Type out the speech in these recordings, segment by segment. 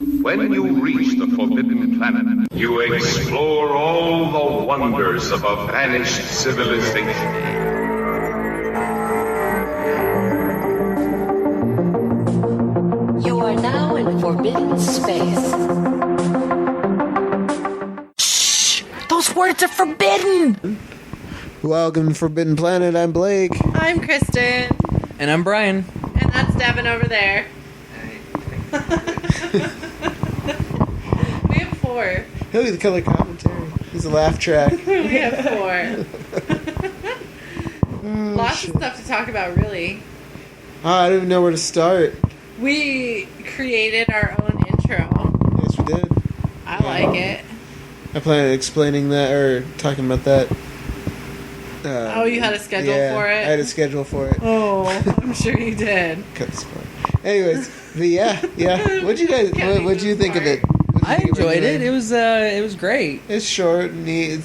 When you reach the Forbidden Planet, you explore all the wonders of a vanished civilization. You are now in forbidden space. Shh! Those words are forbidden! Welcome to Forbidden Planet, I'm Blake. I'm Kristen. And I'm Brian. And that's Devin over there. We have 4. He'll be the color commentary. He's a laugh track. We have 4. Lots of stuff to talk about, really. I don't even know where to start. We created our own intro. Yes, we did. I like it. I plan on explaining that, or talking about that. You had a schedule for it? I had a schedule for it. Oh, I'm sure you did. Cut this part. Anyways, but yeah. What'd you think of it? I enjoyed it. It was great. It's short and neat.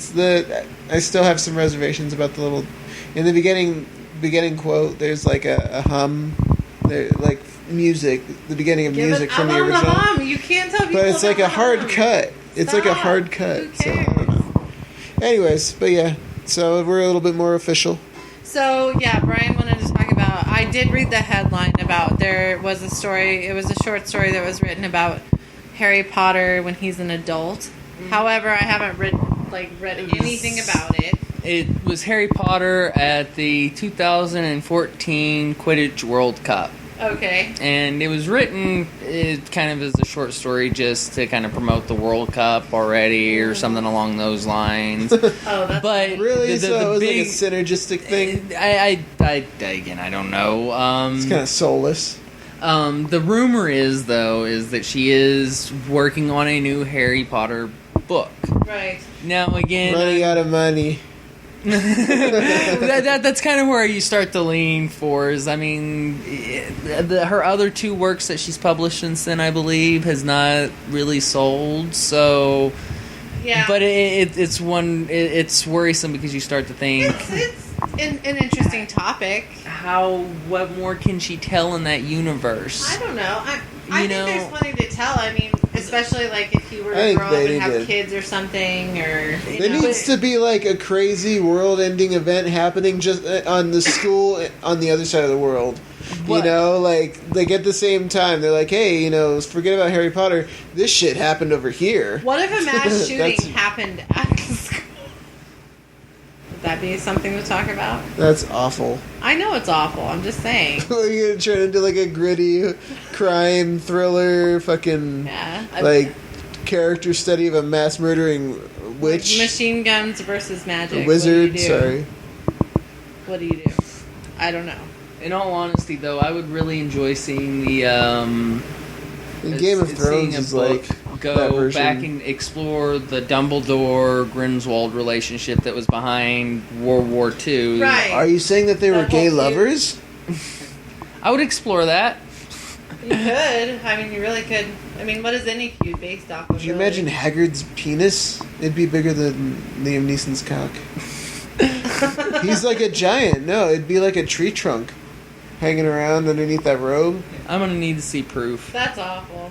I still have some reservations about the little. In the beginning quote, there's like a hum. There, like music. The beginning of music from the original. The hum. You can't tell people. But it's like a hard cut. It's like a hard cut. Who cares? So I don't know. Anyways, but yeah. So we're a little bit more official. So, yeah, Brian wanted to talk about... I did read the headline about... There was a story... It was a short story that was written about Harry Potter when he's an adult. However, I haven't read anything about it. It was Harry Potter at the 2014 Quidditch World Cup. Okay. And it was written kind of as a short story just to kind of promote the World Cup already or something along those lines. Oh, that's but really? The so it was big, like a synergistic thing? I don't know. It's kind of soulless. The rumor is that she is working on a new Harry Potter book. Right. Now, again... Running out of money. That's kind of where you start to lean for. Her other 2 works that she's published since then, I believe, has not really sold. So, yeah. But it's worrisome because you start to think it's an interesting topic. What more can she tell in that universe? I don't know. I think there's plenty to tell. I mean, especially like if you were to grow up and have kids or something, or there needs to be like a crazy world-ending event happening just on the school on the other side of the world. What? Like at the same time, they're like, hey, forget about Harry Potter. This shit happened over here. What if a mass shooting happened at the school? Would that be something to talk about? That's awful. I know it's awful. I'm just saying. Are you gonna turn into like a gritty crime thriller, fucking character study of a mass murdering witch, like machine guns versus magic, wizard? Sorry. What do you do? I don't know. In all honesty, though, I would really enjoy seeing the Game of Thrones is like go back and explore the Dumbledore-Grindelwald relationship that was behind World War II. Right. Are you saying that they were gay lovers? I would explore that. You could. I mean, you really could. I mean, what is any feud based off of? Could you imagine Hagrid's penis? It'd be bigger than Liam Neeson's cock. He's like a giant. No, it'd be like a tree trunk hanging around underneath that robe. I'm gonna need to see proof. That's awful.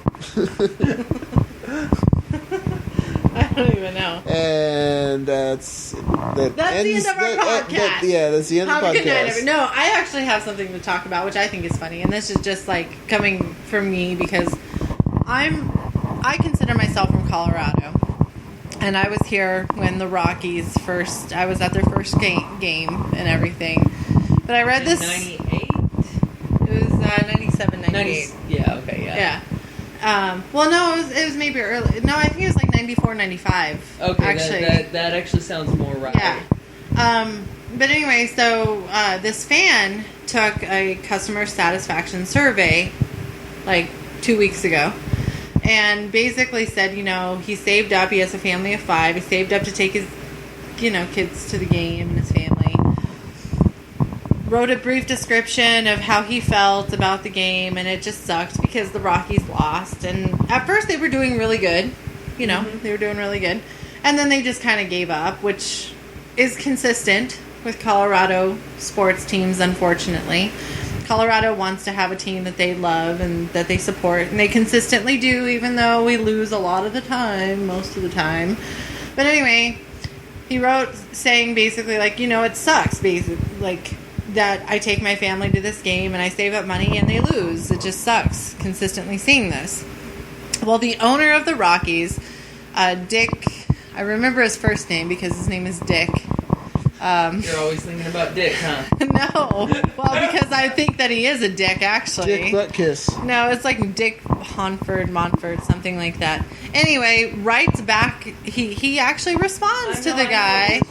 I don't even know. And that's the end of our podcast. That's the end of the podcast. Good night, no, I actually have something to talk about, which I think is funny, and this is just like coming from me because I consider myself from Colorado, and I was here when the Rockies I was at their first game and everything. But I read this. 98. It was 97, 98. Yeah. Okay. Yeah. Well, no, it was maybe early. No, I think it was like 94, 95. Okay, actually. that actually sounds more right. Yeah. But anyway, so this fan took a customer satisfaction survey like 2 weeks ago and basically said, he saved up. He has a family of 5. He saved up to take his, kids to the game and his family. Wrote a brief description of how he felt about the game, and it just sucked because the Rockies lost. And at first they were doing really good. They were doing really good. And then they just kind of gave up, which is consistent with Colorado sports teams, unfortunately. Colorado wants to have a team that they love and that they support, and they consistently do, even though we lose a lot of the time, most of the time. But anyway, he wrote saying basically, like, you know, it sucks, basically, like, that I take my family to this game and I save up money and they lose. It just sucks consistently seeing this. Well, the owner of the Rockies, Dick, I remember his first name because his name is Dick. You're always thinking about Dick, huh? No. Well, because I think that he is a dick, actually. Dick Buttkiss. No, it's like Dick Montfort, something like that. Anyway, writes back. He actually responds to the guy.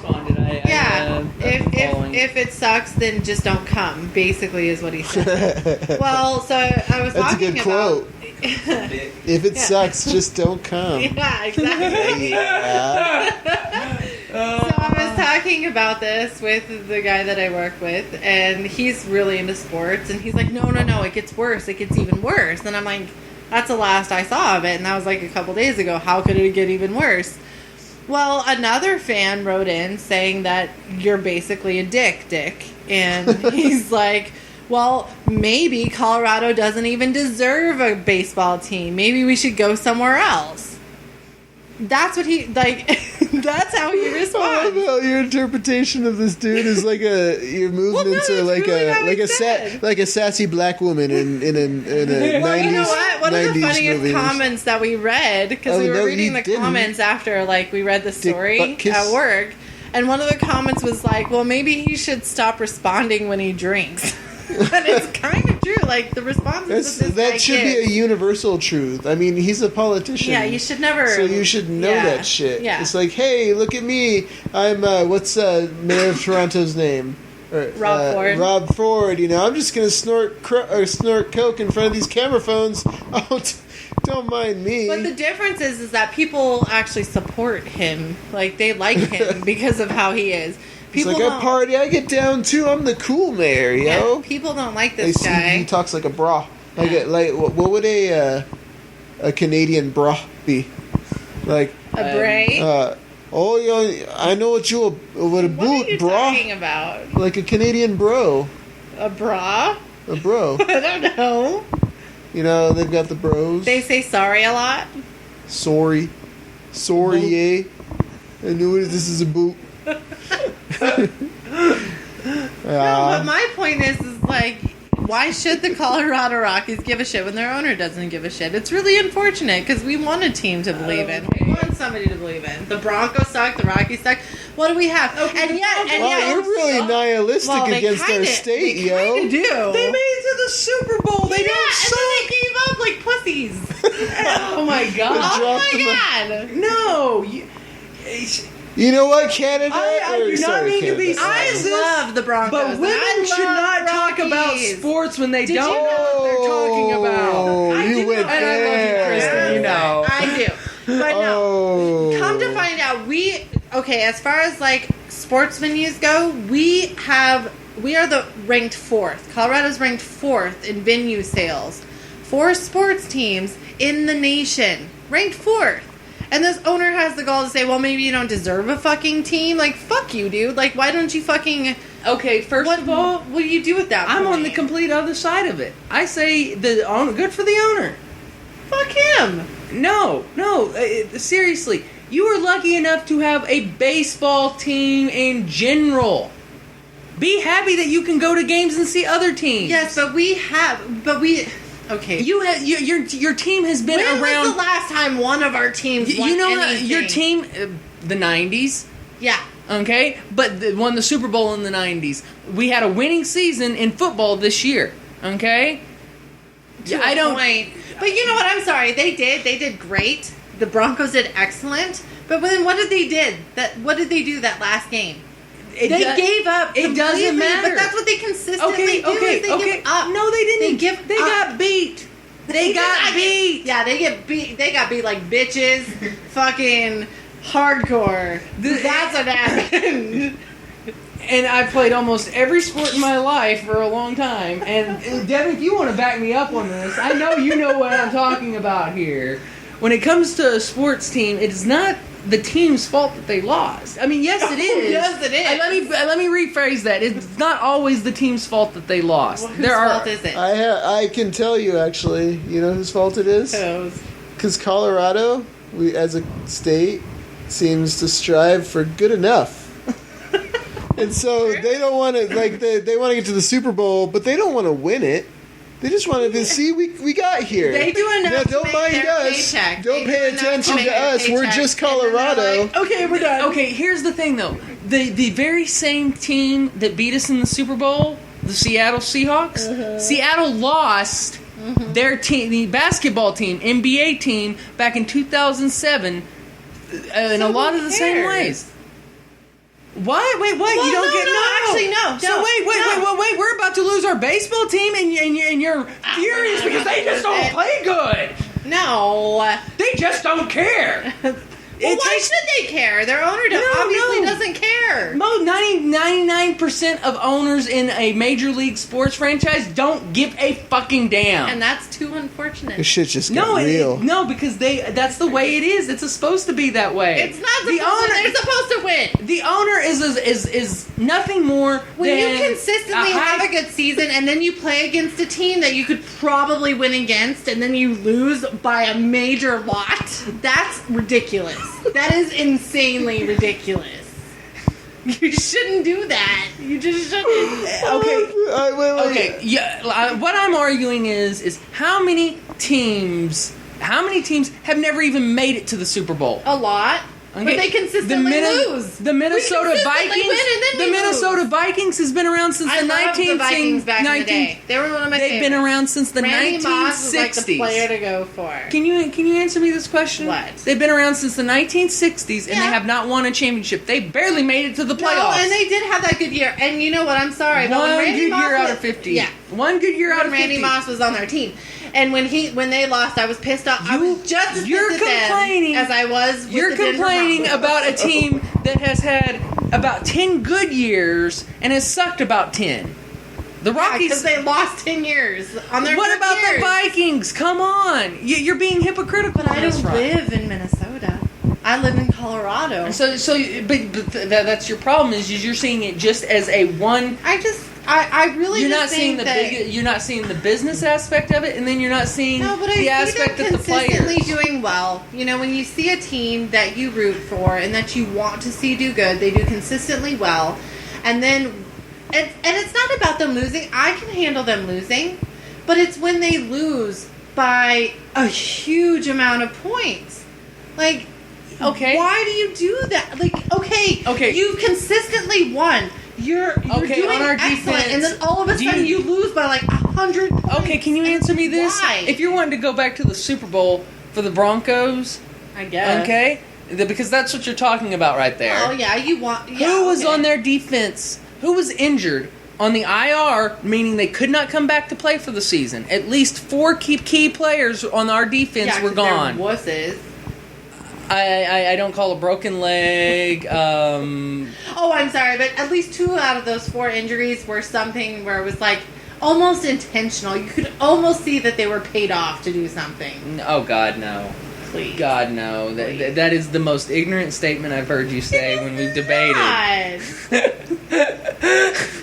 If it sucks, then just don't come. Basically, is what he said. Well, so I was That's talking a good about. quote. If it sucks, just don't come. Yeah, exactly. Yeah. So I was talking about this with the guy that I work with, and he's really into sports, and he's like, no, it gets worse. It gets even worse. And I'm like, that's the last I saw of it, and that was like a couple days ago. How could it get even worse? Well, another fan wrote in saying that you're basically a dick. And he's like, well, maybe Colorado doesn't even deserve a baseball team. Maybe we should go somewhere else. That's what he, like, that's how he responds. Oh, your interpretation of this dude is like you're moving into like a sassy black woman in a 90s. You know what? One of the funniest movies. comments that we read, because we were reading the comments after, like, we read the story at work, and one of the comments was like, well, maybe he should stop responding when he drinks. And it's kind of true. Like, the responses that should be a universal truth. I mean, he's a politician. Yeah, you should never. So you should know that shit. Yeah. It's like, hey, look at me. I'm what's Mayor of Toronto's name? Rob Ford. Rob Ford. You know, I'm just gonna snort coke in front of these camera phones. Oh, don't mind me. But the difference is that people actually support him. Like, they like him because of how he is. He's like, I party, I get down too. I'm the cool mayor, yo. Yeah, people don't like this guy. He talks like a bra. What would a Canadian bra be? Like a bra? I know what you would a boot, what are you bra. Talking about? Like a Canadian bro. A bra? A bro. I don't know. You know, they've got the bros. They say sorry a lot. Sorry, yeah. I knew this is a boot. No, but my point is like, why should the Colorado Rockies give a shit when their owner doesn't give a shit? It's really unfortunate because we want a team to believe in. We want somebody to believe in. The Broncos suck. The Rockies suck. What do we have? Okay, and yet, you're really nihilistic against our state, yo. They do. They made it to the Super Bowl. They don't suck. And then they gave up like pussies. Oh my god. Oh my god. No. You know what, Canada? I do not mean to be sexist. I love the Broncos. But women should not talk about sports when they don't know what they're talking about. You went there. And I love you, Kristen. You know. I do. But no. Come to find out, as far as like sports venues go, we are the ranked 4th. Colorado's ranked 4th in venue sales for sports teams in the nation. Ranked 4th. And this owner has the gall to say, well, maybe you don't deserve a fucking team. Like, fuck you, dude. Like, why don't you fucking... Okay, first of all... What do you do with that I'm point? on the complete other side of it. I say, good for the owner. Fuck him. No. Seriously. You are lucky enough to have a baseball team in general. Be happy that you can go to games and see other teams. Yes, but we... Okay. Your team has been around. When was the last time one of our teams won anything? Your team, the 90s. Yeah. Okay? But won the Super Bowl in the 90s. We had a winning season in football this year. Okay? To a point. But you know what? I'm sorry. They did great. The Broncos did excellent. But then what did they do that last game? They gave up. It doesn't matter. But that's what they consistently do. They give up. No, they didn't. They got beat. They got beat. Yeah, they get beat. They got beat like bitches. Fucking hardcore. That's what happened. And I played almost every sport in my life for a long time. And Devin, if you want to back me up on this, I know you know what I'm talking about here. When it comes to a sports team, it is not the team's fault that they lost. I mean, yes, it is. Yes, it is. Let me rephrase that. It's not always the team's fault that they lost. Well, whose fault is it? I can tell you, actually. You know whose fault it is? Because Colorado, as a state, seems to strive for good enough. And so they don't want to, like, they want to get to the Super Bowl, but they don't want to win it. They just wanted to see we got here. They do enough now, to don't make mind their us. paycheck. Don't They pay do enough attention to to make their us. We're paycheck. just And then they're Colorado. like, okay, we're done. Okay, here's the thing, though. The very same team that beat us in the Super Bowl, the Seattle Seahawks, Seattle lost their team, the basketball team, NBA team, back in 2007, in a lot of the same ways. What? Wait, what? Well, you don't get actually, no. So wait. We're about to lose our baseball team, and you're furious because they just don't play good. No. They just don't care. Well, why should they care? Their owner obviously doesn't care. 99% of owners in a major league sports franchise don't give a fucking damn. And that's too unfortunate. This shit just got real. No, because that's the way it is. It's supposed to be that way. It's not they're supposed to win. The owner is nothing more When than you consistently have a good season and then you play against a team that you could probably win against and then you lose by a major lot, that's ridiculous. That is insanely ridiculous. You shouldn't do that. You just shouldn't. Okay. Wait. Okay. Yeah. What I'm arguing is how many teams have never even made it to the Super Bowl? A lot. Okay. But they consistently lose. The Minnesota Vikings. The Minnesota Vikings has been around since the 1960s. The Vikings back in the day. They were one of my favorites. They've been around since the 1960s. Randy Moss was like the player to go for. Can you answer me this question? What? They've been around since the 1960s, and they have not won a championship. They barely made it to the playoffs. No, and they did have that good year. And you know what? I'm sorry, but when Randy Moss year out of 50. Yeah, one good year out of 50. Randy Moss was on their team. And when they lost, I was pissed off. I was just as pissed at them as I was with You're the complaining Denver about a team that has had about 10 good years and has sucked about 10. The Rockies, because they lost 10 years on their. What about years. the Vikings? Come on, you're being hypocritical. But I don't live in Minnesota. I live in Colorado. But that's your problem. Is you're seeing it just as a one. I really you're just not seeing think the you're not seeing the business aspect of it, and then you're not seeing the aspect of the players consistently doing well. You know, when you see a team that you root for and that you want to see do good, they do consistently well, and it's not about them losing. I can handle them losing, but it's when they lose by a huge amount of points. Like, okay, why do you do that? Like, okay, you've consistently won. You're doing on our excellent, defense, and then all of a sudden you lose by like 100 points. Okay, can you answer me this? Why? If you're wanting to go back to the Super Bowl for the Broncos, I guess. Okay, because that's what you're talking about right there. Oh yeah, you want. Yeah, who was on their defense? Who was injured on the IR? Meaning they could not come back to play for the season. At least 4 key players on our defense were gone. There wusses. I don't call a broken leg. Oh, I'm sorry, but at least 2 out of those 4 injuries were something where it was like almost intentional. You could almost see that they were paid off to do something. Oh God, no! Please, God, no! That is the most ignorant statement I've heard you say when we've debated.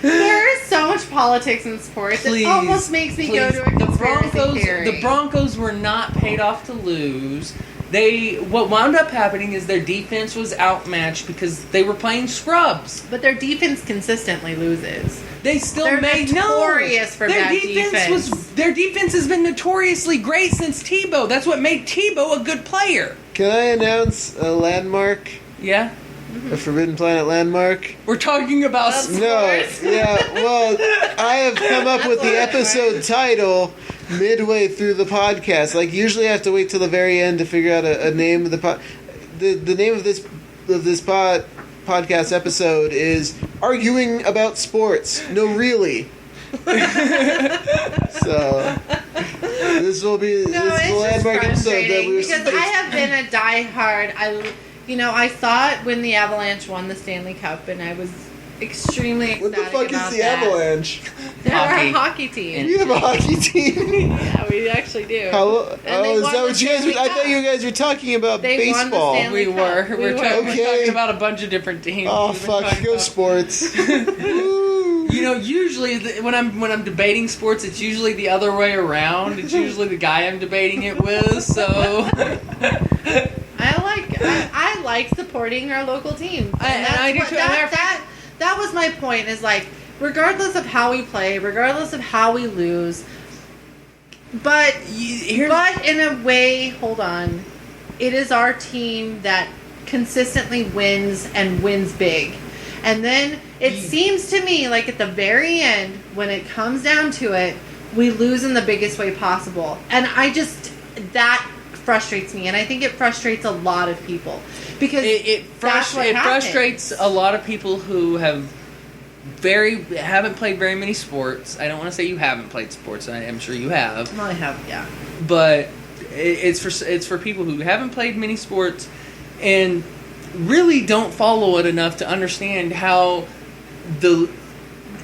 There is so much politics in sports. It almost makes me go to a conspiracy theory. The Broncos were not paid off to lose. What wound up happening is their defense was outmatched because they were playing scrubs. But their defense consistently loses. They still They're notorious for bad defense. Their defense has been notoriously great since Tebow. That's what made Tebow a good player. Can I announce a landmark? Yeah. A Forbidden Planet landmark? We're talking about sports. No, yeah, well, I have come up with the episode title midway through the podcast. Like, usually I have to wait till the very end to figure out a name of the pod. The name of this podcast episode is Arguing About Sports. No, really. So this will be the landmark episode that we were because I have been a diehard. I saw it when the Avalanche won the Stanley Cup, and I was extremely ecstatic What the fuck about is the that. Avalanche? They're Hockey. our hockey team. We have a hockey team. Yeah, we actually do. How, they is won that the what you guys? Stanley I thought Cup. you guys were talking about They won the baseball. Stanley We were. Cup. We're Okay. talking about a bunch of different teams. Oh We've been fuck! talking Go about- sports. Woo. You know, usually when I'm debating sports, it's usually the other way around. It's usually the guy I'm debating it with. So I like supporting our local team. And I do too. That was my point. Is like, regardless of how we play, regardless of how we lose, but in a way, hold on, it is our team that consistently wins and wins big. And then it seems to me like at the very end, when it comes down to it, we lose in the biggest way possible. And that frustrates me. And I think it frustrates a lot of people. Because it frustrates a lot of people who haven't played very many sports. I don't want to say you haven't played sports. I'm sure you have. Well, I have, yeah. But it's for people who haven't played many sports and really don't follow it enough to understand how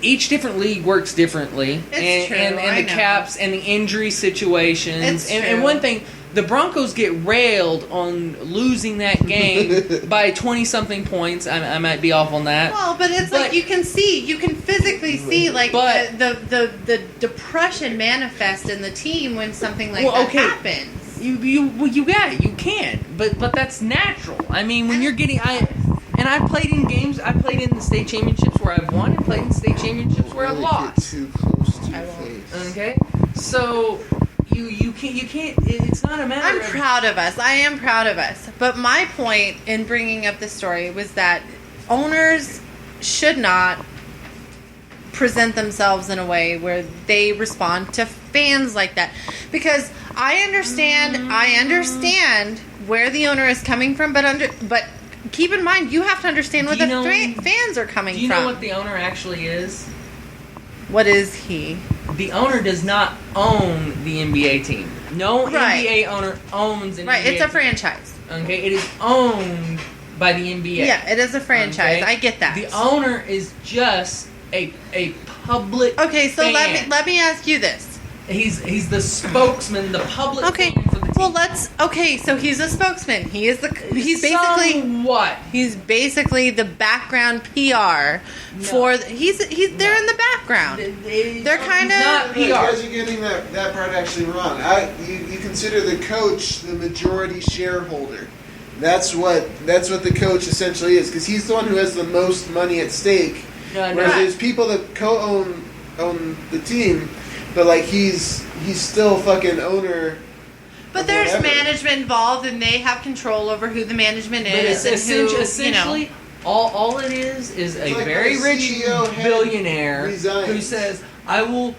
each different league works differently. It's true, and I the know. caps and the injury situations. It's and true. one thing, the Broncos get railed on losing that game by 20-something points. I might be off on that. Well, but it's like you can physically see like But- the depression manifest in the team when something like that happens. You can, but that's natural. I mean, when you're getting, I played in games. I played in the state championships where I've won, and played in state championships where I've Really lost. Get too close to I your won't. face. Okay, so you can't. It's not a matter. I'm of... proud of us. I am proud of us. But my point in bringing up this story was that owners should not present themselves in a way where they respond to fans like that. Because I understand where the owner is coming from, but keep in mind you have to understand where the fans are coming from. Do you know what the owner actually is? What is he? The owner does not own the NBA team. No Right. NBA owner owns an Right, NBA it's a team. franchise. Okay, it is owned by the NBA. Yeah, it is a franchise. Okay? I get that. The owner is just a public. Okay, so fan. let me ask you this. He's the spokesman, the public. Okay, fan for the team. well so he's a spokesman. He's basically Somewhat. he's basically the background PR for they're in the background. They're kind of not You guys PR. are getting that part actually wrong. You consider the coach the majority shareholder. That's what the coach essentially is, because he's the one who has the most money at stake. No, Whereas there's people that own the team, but like he's still fucking owner. but of there's whatever. management involved, and they have control over who the management But is. it's and who, essentially all it is a like very when the rich CEO had billionaire resigned. who says, "I will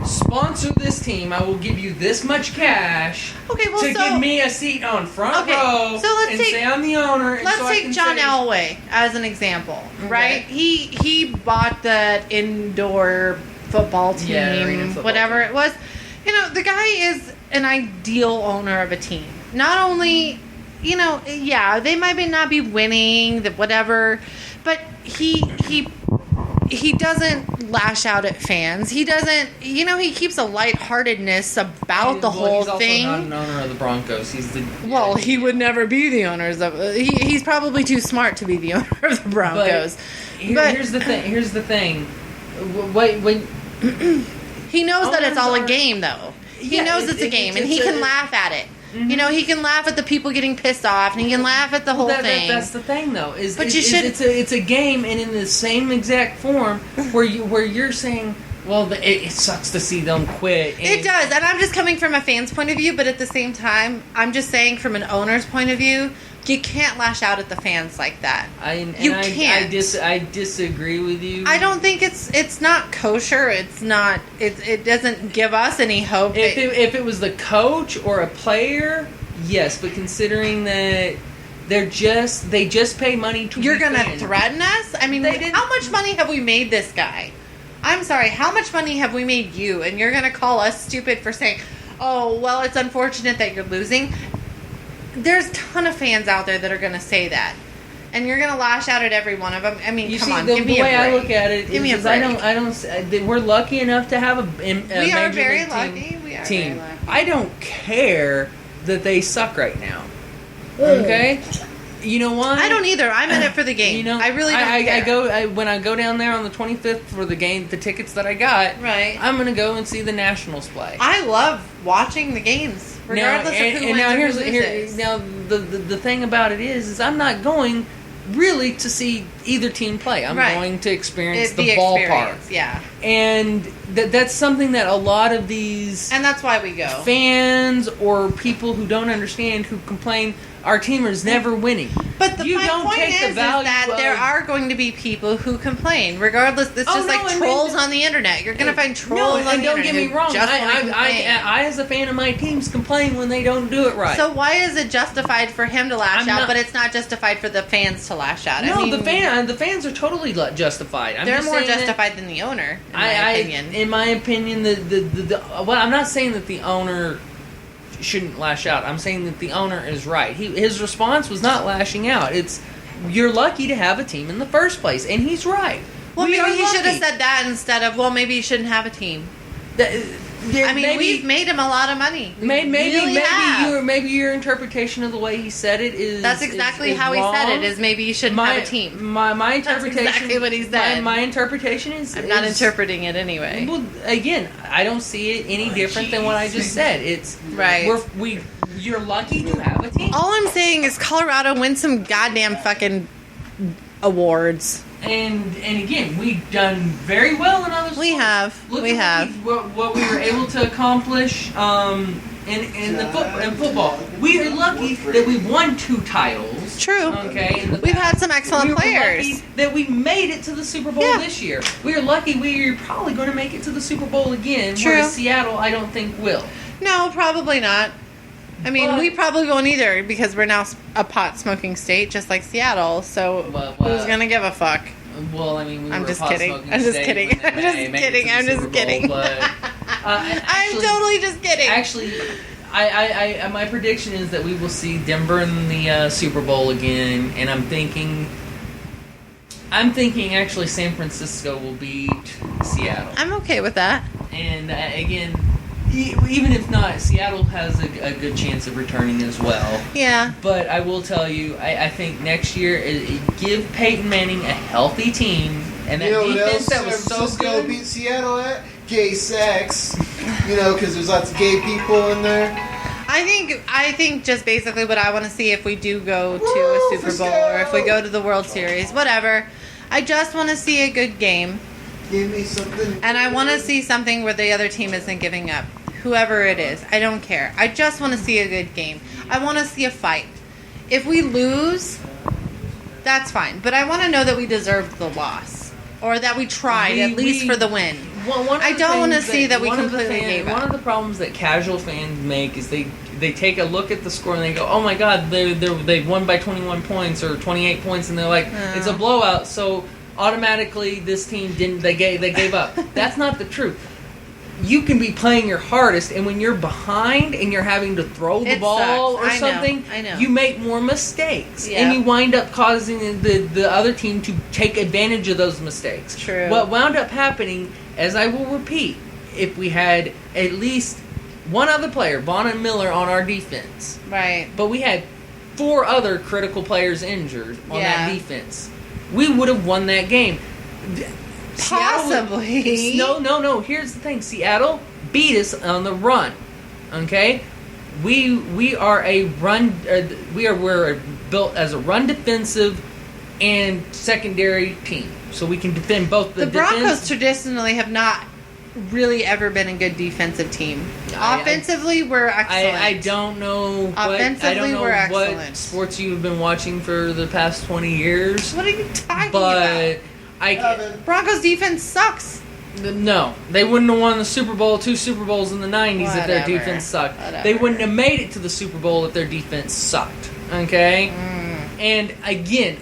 sponsor this team. I will give you this much cash Okay, well, to so- give me a seat on front Okay, row so let's and take- say I'm the owner." And Let's so I take can John say, Elway as an example, Okay. right? He bought that indoor football team, Yeah, arena football whatever team. it was. You know, the guy is an ideal owner of a team. Not only, they might not be winning, whatever, but he doesn't lash out at fans. He doesn't, he keeps a lightheartedness about the whole he's also thing. not an owner of the Broncos. He's the Well, he would never be the owners of. He's probably too smart to be the owner of the Broncos. Here's the thing. Here's the thing. When He knows that it's all a Owners are- game, though. He Yeah, knows it's a game, and he it's can a- laugh at it. He can laugh at the people getting pissed off, and he can laugh at the whole thing. That's the thing, though. But you should- It's a game, and in the same exact form where you're saying, well, it sucks to see them quit. It does, and I'm just coming from a fan's point of view, but at the same time, I'm just saying from an owner's point of view, you can't lash out at the fans like that. I can't. I disagree with you. I don't think it's not kosher. It's not. It doesn't give us any hope. If it was the coach or a player, yes, but considering that they just pay money to You're be gonna fans. threaten us? I mean, They didn't- how much money have we made this guy? I'm sorry, how much money have we made you? And you're gonna call us stupid for saying, oh, well, it's unfortunate that you're losing. There's a ton of fans out there that are gonna say that. And you're gonna lash out at every one of them. I mean, You come see, on, the give me a way break. I look at it Give me a is break. we're lucky enough to have a We are Major very League lucky. We are team. very lucky. I don't care that they suck right now. Okay? You know why? I don't either. I'm in it for the game. You know, I really don't care. when I go down there on the 25th for the game, the tickets that I got, Right. I'm going to go and see the Nationals play. I love watching the games, regardless of who wins now or here's who loses. now the thing about it is I'm not going really to see either team play. I'm Right. going to experience It- the the ballpark. experience, yeah. And that's something that a lot of these And that's why we go. fans or people who don't understand, who complain, our team is never winning. But You my don't point take the is value that there of- are going to be people who complain, regardless. It's Oh, just no, like I mean, trolls on the internet. You're going to find trolls no, on and the don't internet get me who wrong. just wanna complain. I, as a fan of my teams, complain when they don't do it right. So why is it justified for him to lash I'm out, not- but it's not justified for the fans to lash out? no, I mean, the fans are totally justified. I'm they're just more saying that- justified than the owner, in my opinion. In my opinion, well, I'm not saying that the owner shouldn't lash out. I'm saying that the owner is right. His response was not lashing out. It's you're lucky to have a team in the first place, and he's right. Well, We are maybe he should have lucky. said that instead of, well, maybe you shouldn't have a team. Yeah, I mean, we've made him a lot of money. We really have. Maybe your interpretation of the way he said it is That's exactly is how he said wrong. it. Is maybe you shouldn't have a team. My interpretation. That's exactly what he said. My interpretation is. I'm not is- interpreting it anyway. Well, again, I don't see it any different than what I just said. It's Right. You're lucky to have a team. All I'm saying is Colorado win some goddamn fucking awards. And again, we've done very well in other sports. We have. Look We at have. what we were able to accomplish in football. We are lucky that we won 2 titles. True. Okay. in the We've past. had some excellent We were players. lucky that we made it to the Super Bowl Yeah. this year. We are lucky we're probably going to make it to the Super Bowl again. True. Whereas Seattle, I don't think will. No, probably not. I mean, But- we probably won't either because we're now a pot smoking state, just like Seattle. So Well, who's gonna give a fuck? Well, I mean, we I'm were just a pot kidding. smoking I'm just state kidding. when they I'm just made it to kidding. the I'm just Super Bowl, kidding. But, I'm actually, totally just kidding. Actually, I my prediction is that we will see Denver in the Super Bowl again, and I'm thinking actually San Francisco will beat Seattle. I'm okay with that. And again, even if not, Seattle has a good chance of returning as well. Yeah. But I will tell you, I think next year, give Peyton Manning a healthy team, and that You know what defense else that San was so Francisco good. beat Seattle at? Gay sex. Because there's lots of gay people in there. I think just basically what I want to see if we do go to Woo, a Super let's Bowl go. or if we go to the World Series, whatever. I just want to see a good game, Give me something. and I want to see something where the other team isn't giving up. Whoever it is, I don't care. I just want to see a good game. I want to see a fight. If we lose, that's fine. But I want to know that we deserved the loss. Or that we tried, at least for the win. One of I the don't wanna things see that we one of the completely gave up. One of the problems that casual fans make is they take a look at the score and they go, "Oh my God, they won by 21 points or 28 points," and they're like, "It's a blowout." So automatically, this team didn't. They gave up. That's not the truth. You can be playing your hardest, and when you're behind and you're having to throw the It ball sucks. or I know. something, I know. you make more mistakes, Yeah. and you wind up causing the other team to take advantage of those mistakes. True. What wound up happening, as I will repeat, if we had at least one other player, Vaughn and Miller, on our defense, Right. but we had 4 other critical players injured on Yeah. that defense, we would have won that game. Possibly. No. Here's the thing: Seattle beat us on the run. Okay, we are a run. We're built as a run defensive and secondary team, so we can defend both the Broncos defense. traditionally have not really ever been a good defensive team. Offensively, we're excellent. I don't know. Offensively, we're what excellent. sports you've been watching for the past 20 years, What are you talking but about? Broncos defense sucks. No, they wouldn't have won the Super Bowl, 2 Super Bowls in the 90s if their Whatever. defense sucked. Whatever. They wouldn't have made it to the Super Bowl if their defense sucked. Okay? And again,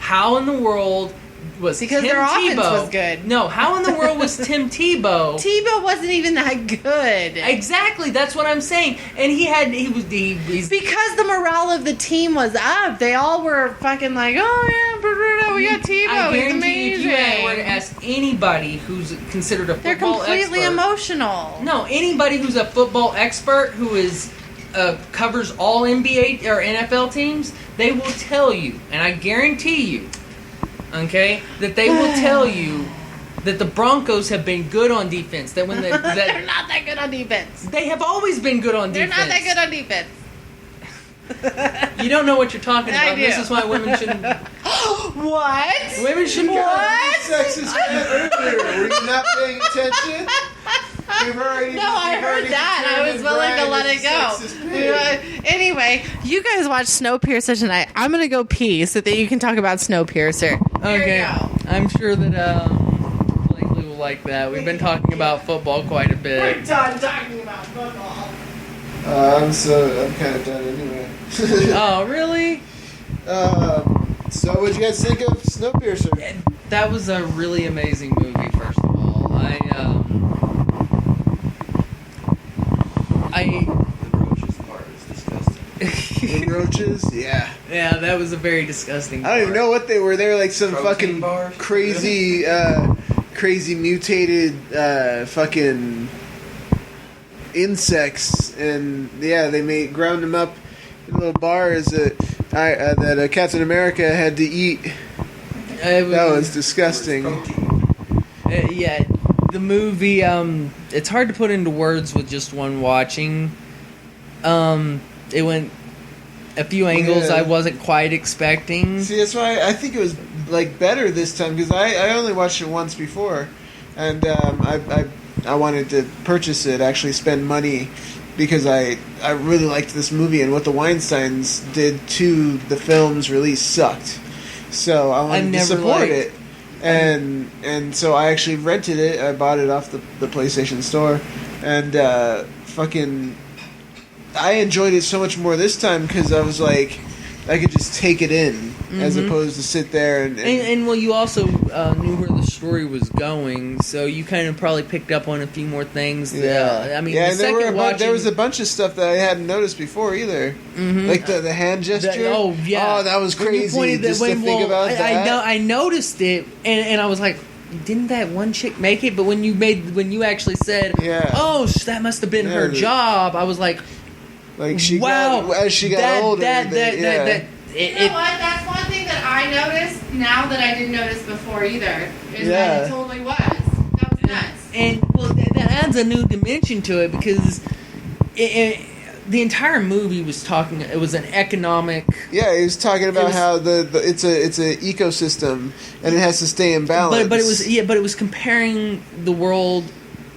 how in the world was Because Tim their offense Tebow. was good. No, how in the world was Tim Tebow? Tebow wasn't even that good. Exactly, that's what I'm saying. And he's Because the morale of the team was up. They all were fucking like, oh yeah, we got Tebow. I He's guarantee amazing. if you were to ask anybody who's considered a They're football completely expert, emotional. No, anybody who's a football expert who is covers all NBA or NFL teams, they will tell you, and I guarantee you, okay, that they will tell you that the Broncos have been good on defense. That when They're not that good on defense. they have always been good on They're defense. not that good on defense. You don't know what you're talking I about. do. This is why women shouldn't. What? Women shouldn't. What? Sexist earlier. Were you not paying attention? No, I heard that. I was willing to let it go. Anyway, you guys watch Snowpiercer tonight. I'm gonna go pee so that you can talk about Snowpiercer. Okay, Here you go. I'm sure that Blakely will like that. We've been talking about football quite a bit. We're done talking about football. I'm kind of done anyway. Oh, really? So what'd you guys think of Snowpiercer? That was a really amazing movie. First of all, The roaches part is disgusting. The roaches? Yeah. yeah, that was a very disgusting. I don't even know what they were. They were like some Protein fucking bars? crazy, crazy mutated, fucking insects, and yeah, they ground them up in little bars that Captain America had to eat. That was disgusting. Yeah, the movie. It's hard to put into words with just one watching. It went a few angles Yeah. I wasn't quite expecting. See, that's why I think it was like better this time, because I only watched it once before, and I wanted to purchase it, actually spend money, because I really liked this movie, and what the Weinsteins did to the film's release sucked. So I wanted to support it, and so I actually rented it. I bought it off the PlayStation Store, and I enjoyed it so much more this time because I was like, I could just take it in as opposed to sit there And well, you also knew where the story was going, so you kind of probably picked up on a few more things. yeah. I mean, yeah, the and second there was a bunch of stuff that I hadn't noticed before either, like the hand gesture. oh that was When you crazy. pointed Just to think about that. I noticed it, and I was like, didn't that one chick make it? But when you actually said, Yeah. oh, that must have been her job, I was like, Like she wow, got, as she got older. You know what? That's one thing that I noticed now that I didn't notice before either. Is that it totally was. That was nuts. And well, that adds a new dimension to it because the entire movie was talking. It was an economic. Yeah, he was talking about how it's a ecosystem and it has to stay in balance. But it was comparing the world.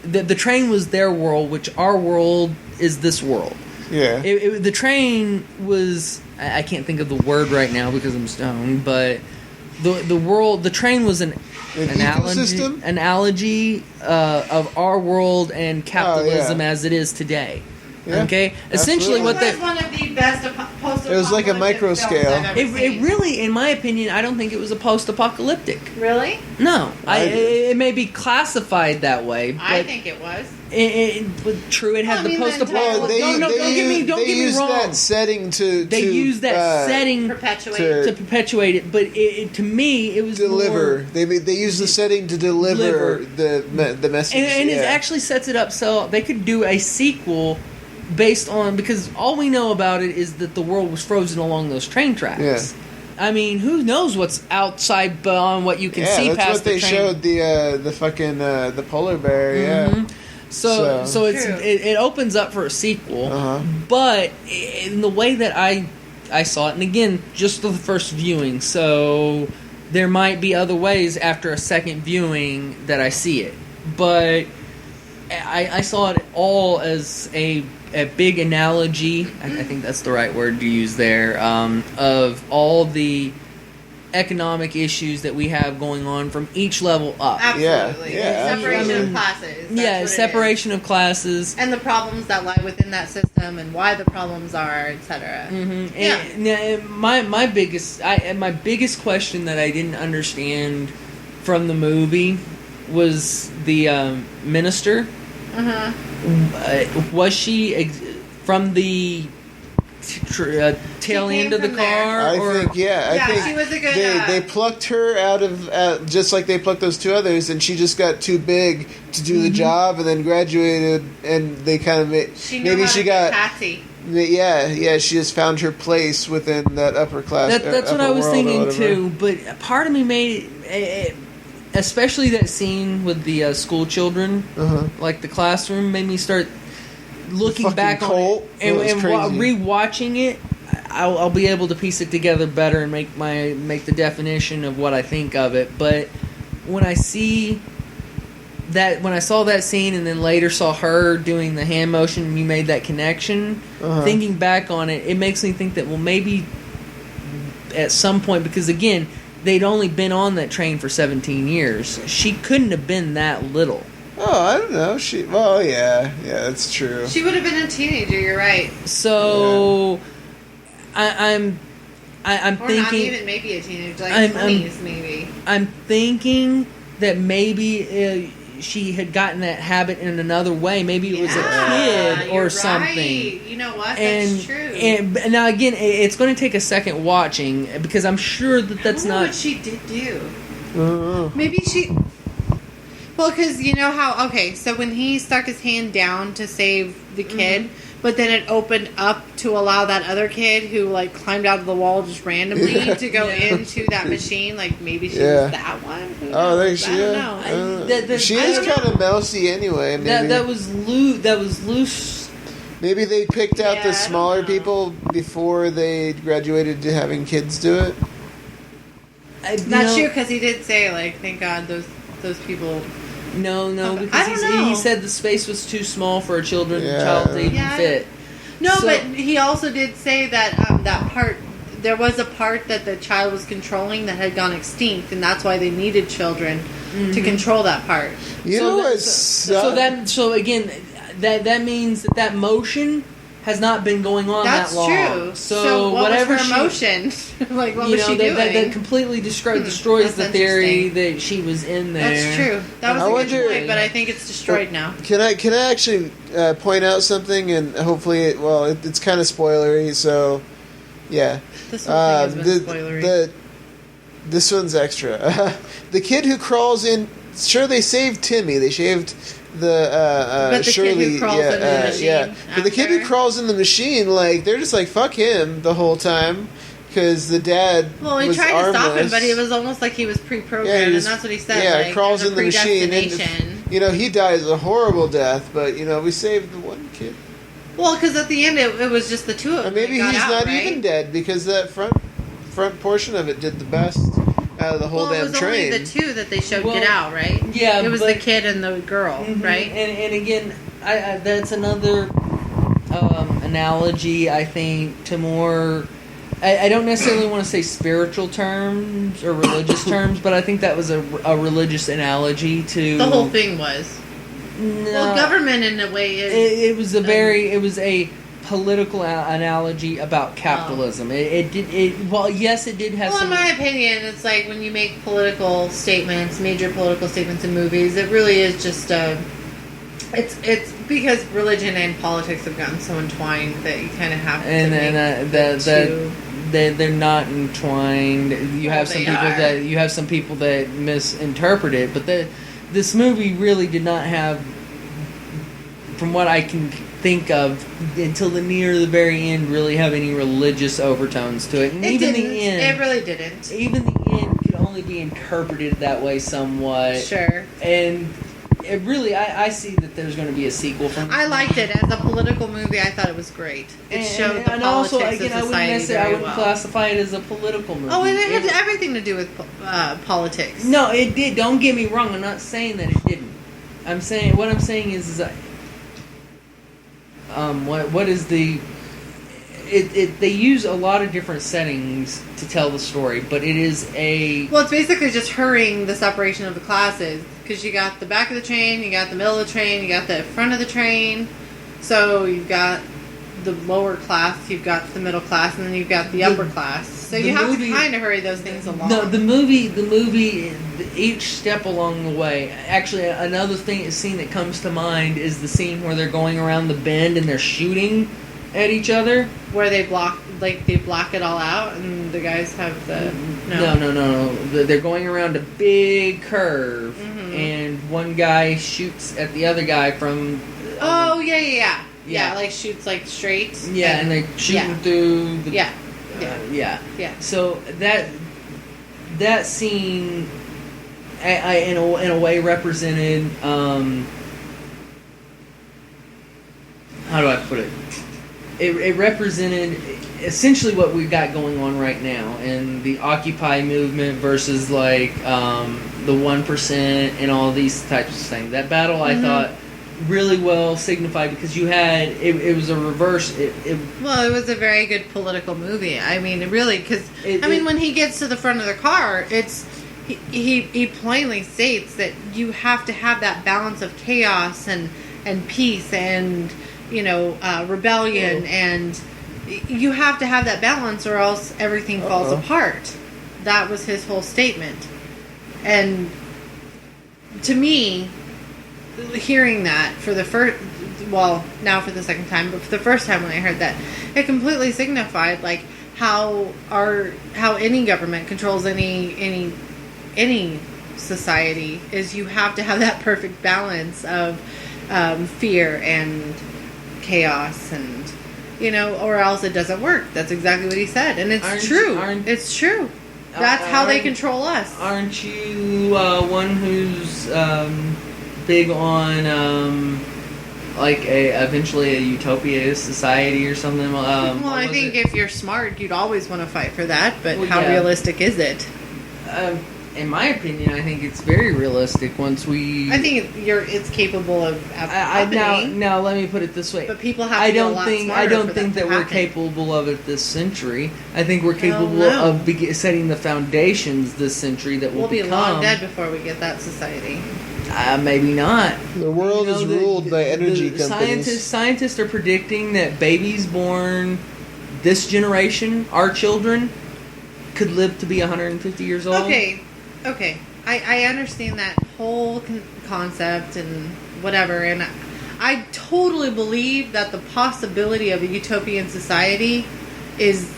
The train was their world, which our world is this world. Yeah. The train was. I can't think of the word right now because I'm stoned, but the train was an analogy of our world and capitalism as it is today. Yeah, okay, essentially what It was one of the best post-apocalyptic It was like a micro films scale. I've ever it seen. really, in my opinion, I don't think it was a post-apocalyptic. Really? No, I do. it may be classified that way. But I think it was. But true, it had Well, I the mean, post-apocalyptic. the Don't get me used wrong. that setting They used that setting Perpetuate. to perpetuate it, but to me, it was deliver. more, They used the setting to deliver the message. and it actually sets it up so they could do a sequel based on, because all we know about it is that the world was frozen along those train tracks. Yeah. I mean, who knows what's outside beyond what you can see that's past what they the train. showed the fucking the polar bear. Yeah. So it's True. it opens up for a sequel, Uh-huh. but in the way that I saw it, and again, just the first viewing, so there might be other ways after a second viewing that I see it, but I saw it all as a big analogy. I think that's the right word to use there, of all the economic issues that we have going on from each level up. Absolutely. Yeah, Separation absolutely. of classes. That's Yeah, what it separation of classes. is. And the problems that lie within that system and why the problems are, etc. Mm-hmm. Yeah. And my biggest question that I didn't understand from the movie was the minister. Was she from the tail end of the from car? I or? think, yeah. I think she was a good. they plucked her out of just like they plucked those two others, and she just got too big to do the job, and then graduated, and they kind of she knew maybe how she to got. be Patsy. Yeah, she just found her place within that upper class. That's what upper I was world or thinking whatever. too. But part of me made, especially that scene with the school children, like the classroom, made me start looking Fucking back cult. on it and That was crazy. rewatching it. I'll be able to piece it together better and make the definition of what I think of it. But when I saw that scene and then later saw her doing the hand motion and you made that connection, thinking back on it, it makes me think that, well, maybe at some point, because again, they'd only been on that train for 17 years. She couldn't have been that little. Oh, I don't know. Yeah, that's true. She would have been a teenager. You're right. So I'm Or thinking not even maybe a teenager, like I'm- 20s maybe. I'm thinking that maybe she had gotten that habit in another way. Maybe it was a kid or you're something. Right. You know what? And, That's true. and now again, it's going to take a second watching because I'm sure that that's I wonder not. what she did do. Uh-huh. Maybe she. Well, because you know how. Okay, so when he stuck his hand down to save the kid, but then it opened up to allow that other kid who like climbed out of the wall just randomly to go into that machine. Like maybe she was that one. Who Oh, there knows? she I don't is. know. She is kind of mousy anyway. Maybe. That was loose. That was loose. Maybe they picked out Yeah, I the don't smaller know. people before they graduated to having kids do it. Not true, because he did say like, thank God those people. No, I because don't know. he said the space was too small for a child to even Yeah. fit. No, So- but he also did say that that part. There was a part that the child was controlling that had gone extinct, and that's why they needed children to control that part. You know what's So again, that means that motion has not been going on That's that long. true. So what whatever was her emotion? Like what was she doing? that completely destroys That's the theory interesting. that she was in there. That's true. That was I a wonder- good point, but I think it's destroyed now. Can I actually point out something, and hopefully, it's kind of spoilery. So, yeah, This whole thing has been spoilery. This one's extra. The kid who crawls in. Sure, they saved Timmy. They shaved the But the kid Shirley. who crawls in the machine But the kid who after? crawls in the machine, like they're just like fuck him the whole time because the dad. Well, he was tried to stop him, armless. but it was almost like he was pre-programmed, Yeah, he was- and that's what he said. Yeah, like, crawls there's in a the machine. predestination. And, he dies a horrible death, but we saved the one kid. Well, because at the end it was just the two of them. Or maybe that he's got out, not right? even dead because that front portion of it did the best out of the whole Well, it damn was train. only the two that they showed Well, get out, right? yeah, it was but- the kid and the girl, right? And again, I that's another analogy. I think to more. I don't necessarily want to say spiritual terms or religious terms, but I think that was a religious analogy to The whole thing was. No, Well, government in a way is. It was a political analogy about capitalism. Well, yes, it did have Well, in some. my opinion, it's like when you make political statements, major political statements in movies, it really is just it's because religion and politics have gotten so entwined that you kind of have to they're not entwined. You have some they people are. that misinterpret it, but this movie really did not have, from what I can think of, until near the very end, really have any religious overtones to it. And It even didn't. the end, It really didn't. even the end could only be interpreted that way somewhat. Sure. And it really, I see that there's going to be a sequel from. I liked it as a political movie. I thought it was great. It showed the and politics also, again, of society I very wouldn't well. classify it as a political movie. Oh, and it had everything to do with politics. No, it did. Don't get me wrong. I'm not saying that it didn't. What I'm saying is what is the they use a lot of different settings to tell the story, but it is a... Well, it's basically just hurrying the separation of the classes, because you got the back of the train, you got the middle of the train, you got the front of the train, so you've got the lower class, you've got the middle class, and then you've got the upper class. So you have to kind of hurry those things along. No, the movie, each step along the way. Actually, another scene that comes to mind is the scene where they're going around the bend and they're shooting at each other. Where they block it all out, and the guys have the... No. They're going around a big curve, and one guy shoots at the other guy from... Oh, yeah. Yeah, like shoots like straight. Yeah, and they shooting through the... Yeah. So that scene, in a way, represented. How do I put it? It represented essentially what we've got going on right now, and the Occupy movement versus like the 1% and all these types of things. That battle, I thought, really well signified, because you had it was a reverse. Well, it was a very good political movie. I mean, really, because when he gets to the front of the car, he plainly states that you have to have that balance of chaos and peace and rebellion, and you have to have that balance, or else everything falls apart. That was his whole statement, and to me, hearing that for the now for the second time, but for the first time when I heard that, it completely signified like how any government controls any society, is you have to have that perfect balance of fear and chaos, and or else it doesn't work. That's exactly what he said, and it's true. It's true. That's how they control us. Aren't you one who's big on eventually a utopia society or something? Well, I think if you're smart, you'd always want to fight for that. But how realistic is it? In my opinion, I think it's very realistic. Once we, I think it's capable of happening. Now, let me put it this way. But people have to be a lot smarter. I don't think that we're capable of it this century. I think we're capable of setting the foundations this century that we'll be long dead before we get that society. Maybe not. The world is ruled by energy companies. Scientists are predicting that babies born this generation, our children, could live to be 150 years old. Okay. I understand that whole concept and whatever, and I totally believe that the possibility of a utopian society is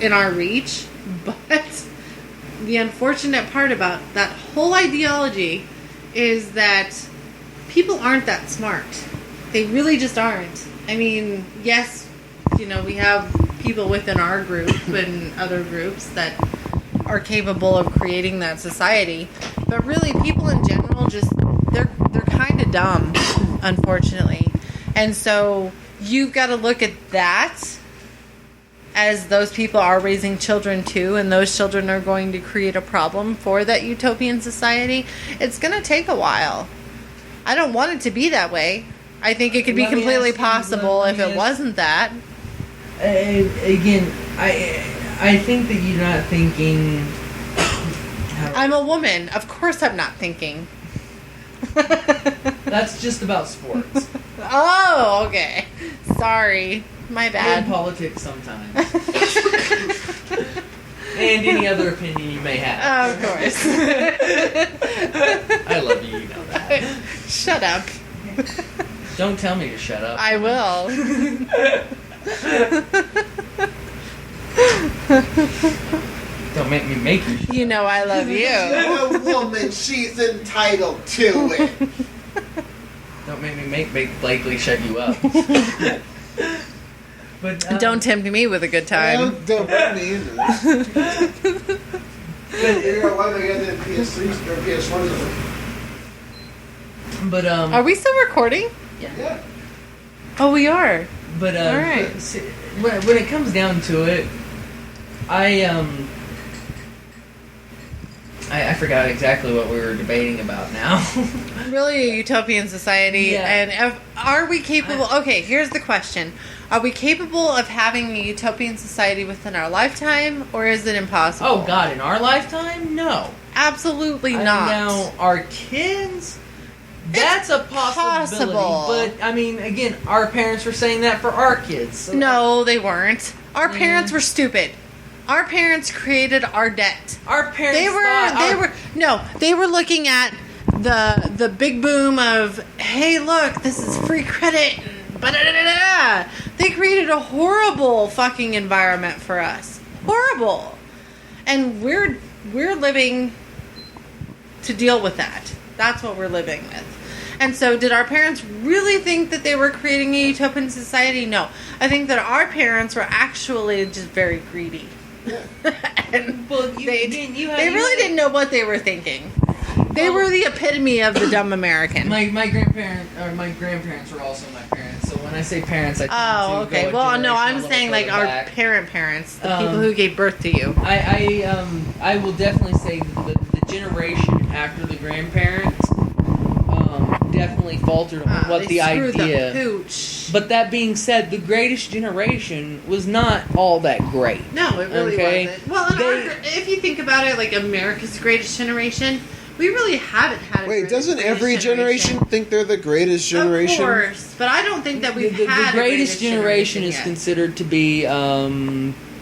in our reach, but the unfortunate part about that whole ideology is that people aren't that smart. They really just aren't. I mean, yes, we have people within our group and other groups that are capable of creating that society, but really people in general they're kind of dumb, unfortunately. And so you've got to look at that, as those people are raising children too, and those children are going to create a problem for that utopian society. It's going to take a while. I don't want it to be that way. I think it could be completely possible if it wasn't that. Again, I think that you're not thinking... I'm a woman. Of course I'm not thinking. That's just about sports. Oh, okay. Sorry. My bad. And politics sometimes. And any other opinion you may have. Of course. I love you, you know that. Shut up. Don't tell me to shut up. I will. Don't make me make you shut up. I love you. She's a woman. She's entitled to it. Don't make me make Blakely shut you up. But don't tempt me with a good time. Don't put me into this. Why do I get the PS3s or PS1s? But are we still recording? Yeah. Oh, we are. But all right. When it comes down to it, I forgot exactly what we were debating about now. Really, a utopian society, and are we capable? Okay, here's the question: Are we capable of having a utopian society within our lifetime, or is it impossible? Oh God, in our lifetime, no. Absolutely not. Now, our kids, that's a possibility. possible. But I mean, again, our parents were saying that for our kids. So No, they weren't. Our parents were stupid. Our parents created our debt. our parents They were looking at the big boom of, hey, look, this is free credit. Ba-da-da-da-da. They created a horrible fucking environment for us. Horrible. And we're living to deal with that. That's what we're living with. And so did our parents really think that they were creating a utopian society? No. I think that our parents were actually just very greedy. And they really didn't know what they were thinking. They were the epitome of the dumb American. My grandparents were also my parents. So when I say parents, I tend Oh, to okay. go a Well, no, generation a I'm little saying like further our back. parents, the people who gave birth to you. I will definitely say the generation after the grandparents definitely faltered on what They the screwed idea. the pooch. But that being said, the greatest generation was not all that great. No, it really Okay. wasn't. Well, if you think about it, like America's greatest generation, we really haven't had a Wait, doesn't every generation think they're the greatest generation? Of course, but I don't think that we've the had greatest a generation is yet. considered to be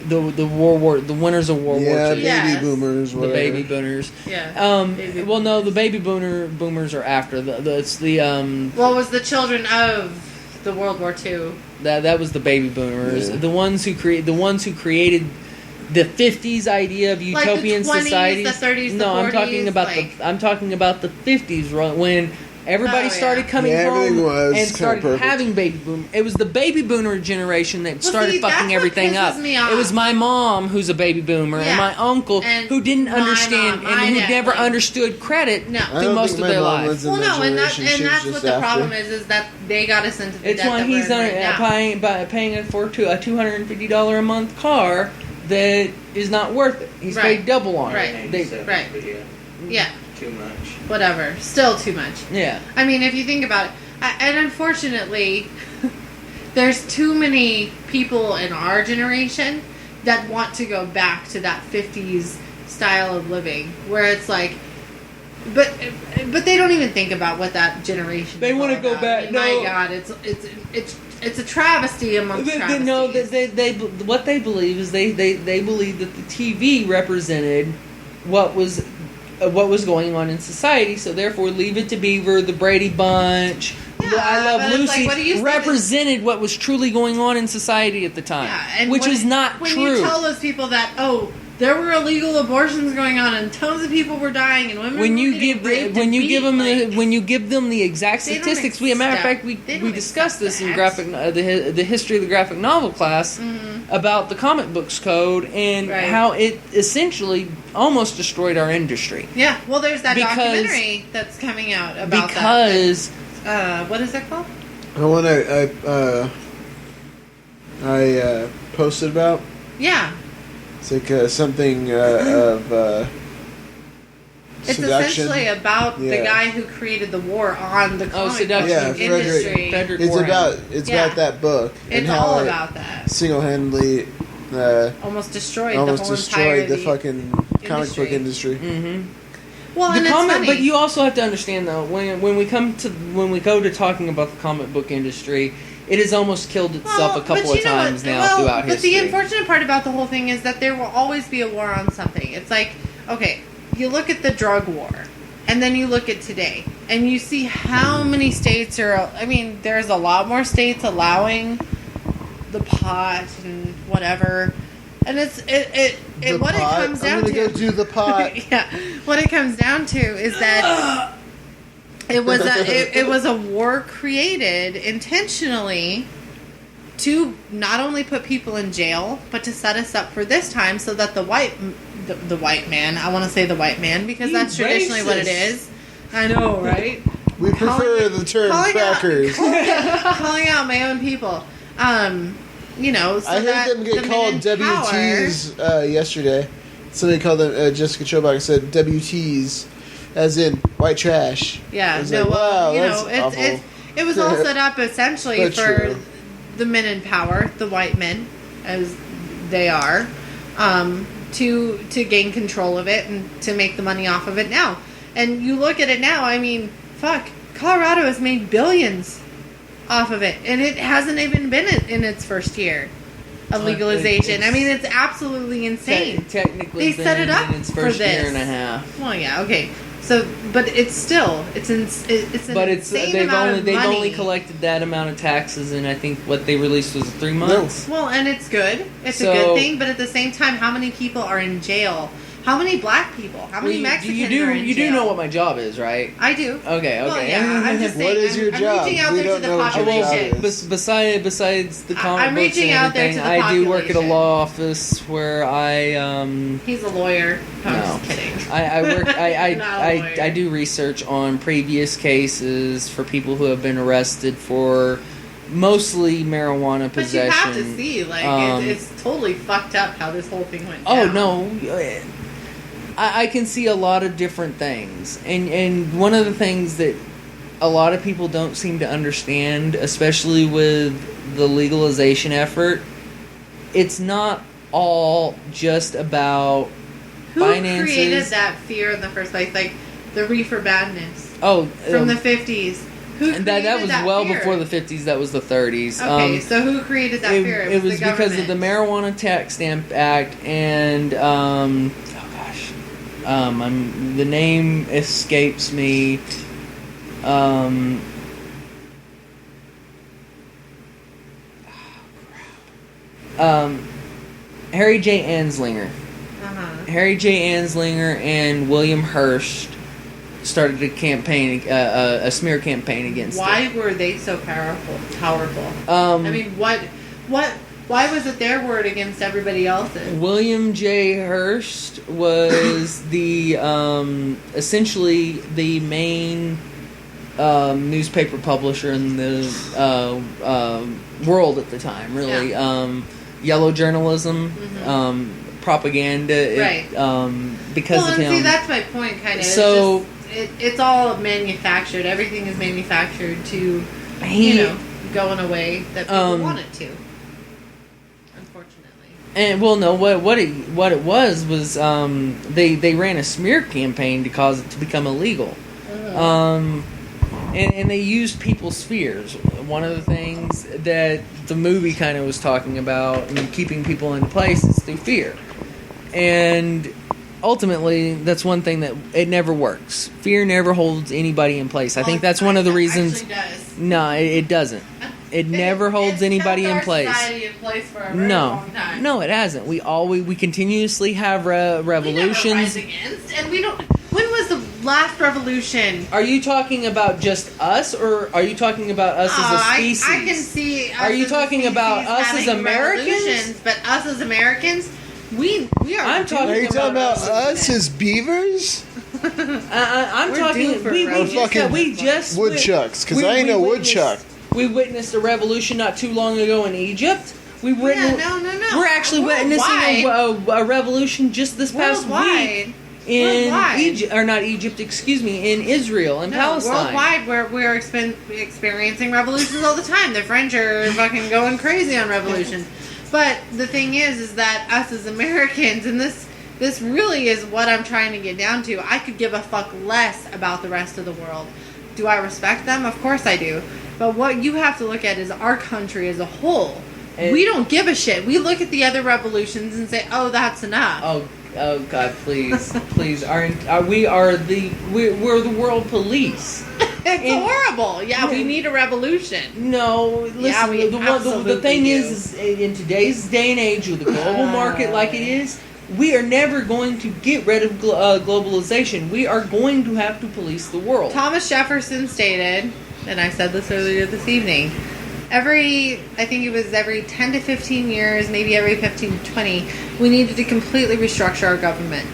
the winners of World War Yeah, II. baby Yes. boomers, The whatever. baby boomers. Yeah. Well, no, the baby boomers are after it's the Well, was the children of the World War II. that was the baby boomers. Yeah. The ones who created the 50s idea of Like the utopian 20s, society. the 30s, the No, I'm 40s, talking about like- I'm talking about the 50s when everybody Oh, yeah. started coming Yeah, everything home was and kinda started perfect. having baby boom. It was the baby boomer generation that started see, that's fucking what everything pisses up. me off. It was my mom who's a baby boomer Yeah. and my uncle And who didn't my understand mom, my and who dad, never like- understood credit No. I through don't most think of my their mom life. was in Well, that no, and generation. She was that's just what the after. problem is that they got us into the It's debt when that we're he's in right now. paying for a $250 a month car that is not worth it. He's Right. paid double on Right. it. They- Right. Yeah, Too much. whatever. Still too much. yeah. I mean, if you think about it, and unfortunately, there's too many people in our generation that want to go back to that 50s style of living, where it's like, but they don't even think about what that generation. They is wanna all go about. back- I mean, no. my God, it's a travesty amongst travesties. No, what they believe is they believe that the TV represented what was going on in society, so therefore Leave It to Beaver, the Brady Bunch, Yeah, I Love but it's like, Lucy what do you say represented what was truly going on in society at the time, Yeah, and which when- is not when true. you tell those people that, oh, there were illegal abortions going on and tons of people were dying and women when were you getting give raped when and you beat, give them like, when you give them the exact they don't statistics, we, a matter of accept- fact, they we don't discussed this in accept graphic the history of the graphic novel class about the comic books code and Right. how it essentially almost destroyed our industry yeah, well, there's that Because- documentary that's coming out about because that. What is that called? The one I posted about. Yeah, It's like something of it's seduction. essentially about the Yeah. guy who created the war on the comic seduction. Yeah, book industry. Frederick It's Warhammer. it's Yeah. about that book and It's how all it about that. single-handedly Almost destroyed almost the whole destroyed the entire fucking comic book industry. Well, and the it's comic, funny. but you also have to understand though when we go to talking about the comic book industry, it has almost killed itself a couple but of you know what? times now throughout but history. the unfortunate part about the whole thing is that there will always be a war on something. It's like, okay, you look at the drug war, and then you look at today, and you see how many states are. I mean, there's a lot more states allowing the pot and whatever, and it's The what it pot. comes down I'm gonna to. go do the pot. Yeah, what it comes down to is that it was a war created intentionally to not only put people in jail, but to set us up for this time, so that the white man, I want to say the white man because You that's traditionally what it racist. is. I know, right? We prefer the term crackers. Calling out my own people. You know, so I that heard them get the called men in power- WTs yesterday. Somebody called them, Jessica Chobach said WTs, as in white trash. I Yeah, was no, like, well, wow, you that's know, awful. it was all set up essentially But for true. the men in power, the white men, as they are, to gain control of it and to make the money off of it now. And you look at it now, I mean, fuck, Colorado has made billions off of it, and it hasn't even been in its first year of legalization. I mean, it's absolutely insane. Technically, they set it up in its for first this. year and a half. Well, yeah, okay. So, but it's still it's an insane amount of they've money. only collected that amount of taxes, and I think what they released was 3 months. Well, and it's good. It's a good thing, but at the same time, how many people are in jail? How many black people? How many Mexicans are in jail? You do know what my job is, right? I do. Okay. Well, yeah, I'm just saying. What is your job? I'm reaching out We there to don't the know what your job population. is. Besides the comic I'm books reaching and out there everything, to the I do work at a population. law office where I He's a lawyer. I'm No. just kidding. I work. Not a lawyer. I do research on previous cases for people who have been arrested for mostly marijuana But possession. you have to see, like, it's totally fucked up how this whole thing went Oh down. no, I can see a lot of different things, and one of the things that a lot of people don't seem to understand, especially with the legalization effort, it's not all just about Who finances. created that fear in the first place? Like, the reefer madness Oh, from the 50s. Who and created that was well fear? before the 50s. That was the 30s. Okay, so who created that fear? It was the because of the government. Marijuana Tax Stamp Act and the name escapes me. Harry J. Anslinger. Uh-huh. Harry J. Anslinger and William Hearst started a campaign, a smear campaign against Why it. were they so powerful? Um, I mean, why was it their word against everybody else's? William J. Hearst was the essentially the main newspaper publisher in the world at the time. Really, yellow journalism, propaganda. Right. Because well, of and him. see, that's my point, kind of. So- it's all manufactured. Everything is manufactured to, go in a way that people want it to. Unfortunately. And well, no, what it was they ran a smear campaign to cause it to become illegal, and they used people's fears. One of the things that the movie kind of was talking about and keeping people in place is through fear, and ultimately that's one thing that it never works. Fear never holds anybody in place. I think that's one of the reasons. Does. No, it doesn't. It never holds anybody in place. Society in place for a very long time. No, it hasn't. We continuously have We never revolutions. rise against, and we don't. When was the last revolution? Are you talking about just us, or are you talking about us as a species? I can see. Are you talking about us as Americans? revolutions, But us as Americans, we are. I'm talking Are you talking about us us as beavers? I'm We're talking. due for We just Woodchucks, because I ain't no woodchuck. We witnessed a revolution not too long ago in Egypt. We Yeah, witnessed. no. We're actually witnessing a revolution just this past week in Worldwide. Egypt, or not Egypt, excuse me, in Israel and Palestine. Worldwide, we're experiencing revolutions all the time. The French are fucking going crazy on revolutions. But the thing is that us as Americans, and this really is what I'm trying to get down to. I could give a fuck less about the rest of the world. Do I respect them? Of course I do. But what you have to look at is our country as a whole. We don't give a shit. We look at the other revolutions and say, "Oh, that's enough." Oh God, please, please! We're the world police. It's horrible. Yeah, we need a revolution. No, listen. Yeah, we the absolutely thing do. is in today's day and age with the global market like it is, we are never going to get rid of globalization. We are going to have to police the world. Thomas Jefferson stated, and I said this earlier this evening, I think it was every 10 to 15 years, maybe every 15 to 20, we needed to completely restructure our government.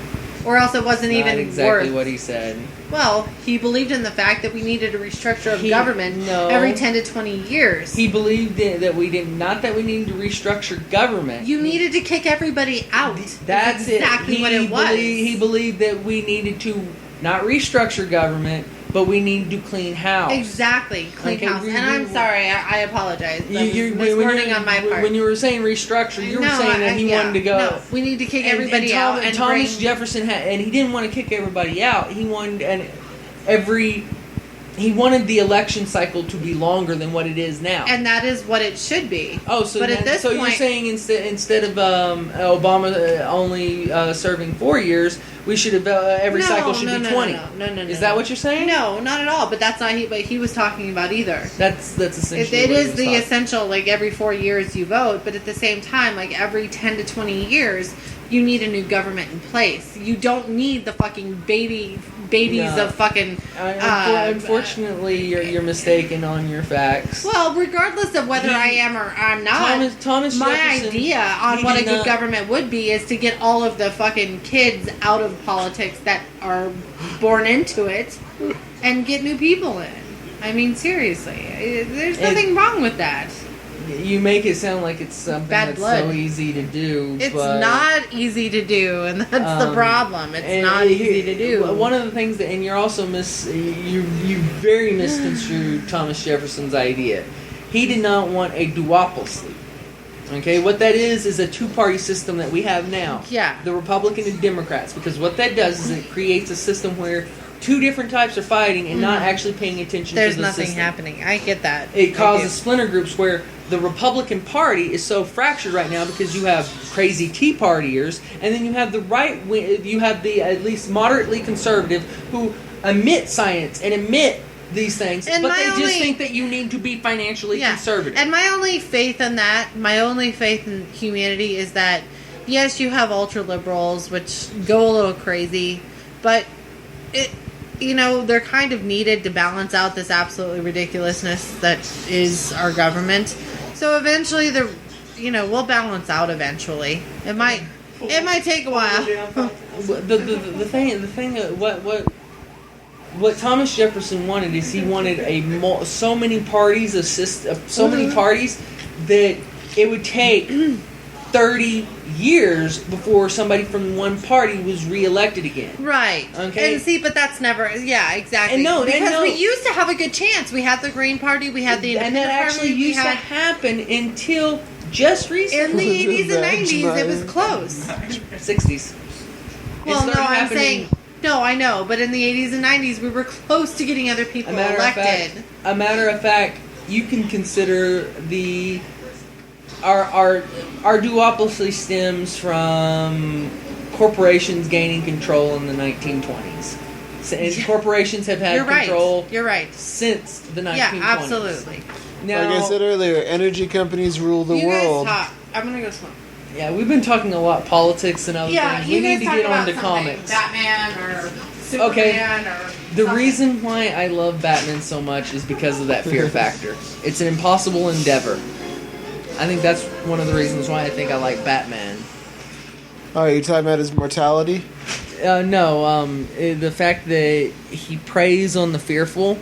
Or else it wasn't even Not exactly worth. what he said. Well, he believed in the fact that we needed to restructure our government no. every 10 to 20 years. He believed that we didn't. Not that we needed to restructure government. You needed to kick everybody out. That's exactly it. what it was. He believed that we needed to not restructure government, but we need to clean house. Exactly, clean Okay, house. And I'm sorry, I apologize. That was When miswording on my part. When you were saying restructure, you were saying that he wanted to go. No, we need to kick everybody out. And Thomas Jefferson and he didn't want to kick everybody out. He wanted He wanted the election cycle to be longer than what it is now, and that is what it should be. Oh, so but at this point, you're saying instead of Obama only serving 4 years, we should have every cycle should be 20. No. Is that what you're saying? No, not at all. But that's not what he was talking about either. That's essentially. It is the essential. Like every 4 years you vote, but at the same time, like every 10 to 20 years, you need a new government in place. You don't need the fucking babies of fucking. Unfortunately, you're mistaken on your facts. Well, regardless of whether I am or I'm not, Thomas my Jefferson, idea on what a good government would be is to get all of the fucking kids out of politics that are born into it and get new people in. I mean, seriously, there's nothing wrong with that. You make it sound like it's something that's so easy to do. It's not easy to do, and that's the problem. It's not easy to do. One of the things that, and you're also you very misconstrued Thomas Jefferson's idea. He did not want a duopoly. Okay, what that is a two-party system that we have now. Yeah. The Republican and Democrats, because what that does is it creates a system where two different types are fighting and not actually paying attention to the system. There's nothing happening. I get that. It causes splinter groups where the Republican Party is so fractured right now because you have crazy Tea Partiers, and then you have the right wing, you have the at least moderately conservative who admit science and admit these things, but they just think that you need to be financially conservative. And my only faith in that, my only faith in humanity is that, yes, you have ultra liberals which go a little crazy, but they're kind of needed to balance out this absolutely ridiculousness that is our government. So eventually, we'll balance out eventually. It might take a while. The thing, what Thomas Jefferson wanted is he wanted so many parties many parties that it would take 30 years before somebody from one party was reelected again. Right. Okay. And see, but that's never. Yeah, exactly. Because we used to have a good chance. We had the Green Party. We had the Independent Party. And that actually used to happen until just recently. In the 80s and 90s, it was close. 60s. Well, no, I'm saying. No, I know, but in the 80s and 90s, we were close to getting other people elected. A matter of fact, you can consider our duopoly stems from corporations gaining control in the 1920s. And corporations have had control. You're right. Since the 1920s. Yeah, absolutely. Now, like I said earlier, energy companies rule the world. Guys talk. I'm gonna go smoke. Yeah, we've been talking a lot politics and other things. We need to get on to comics. Batman or Superman or the reason why I love Batman so much is because of that fear factor. It's an impossible endeavor. I think that's one of the reasons why I think I like Batman. Oh, you're talking about his mortality? No, the fact that he preys on the fearful,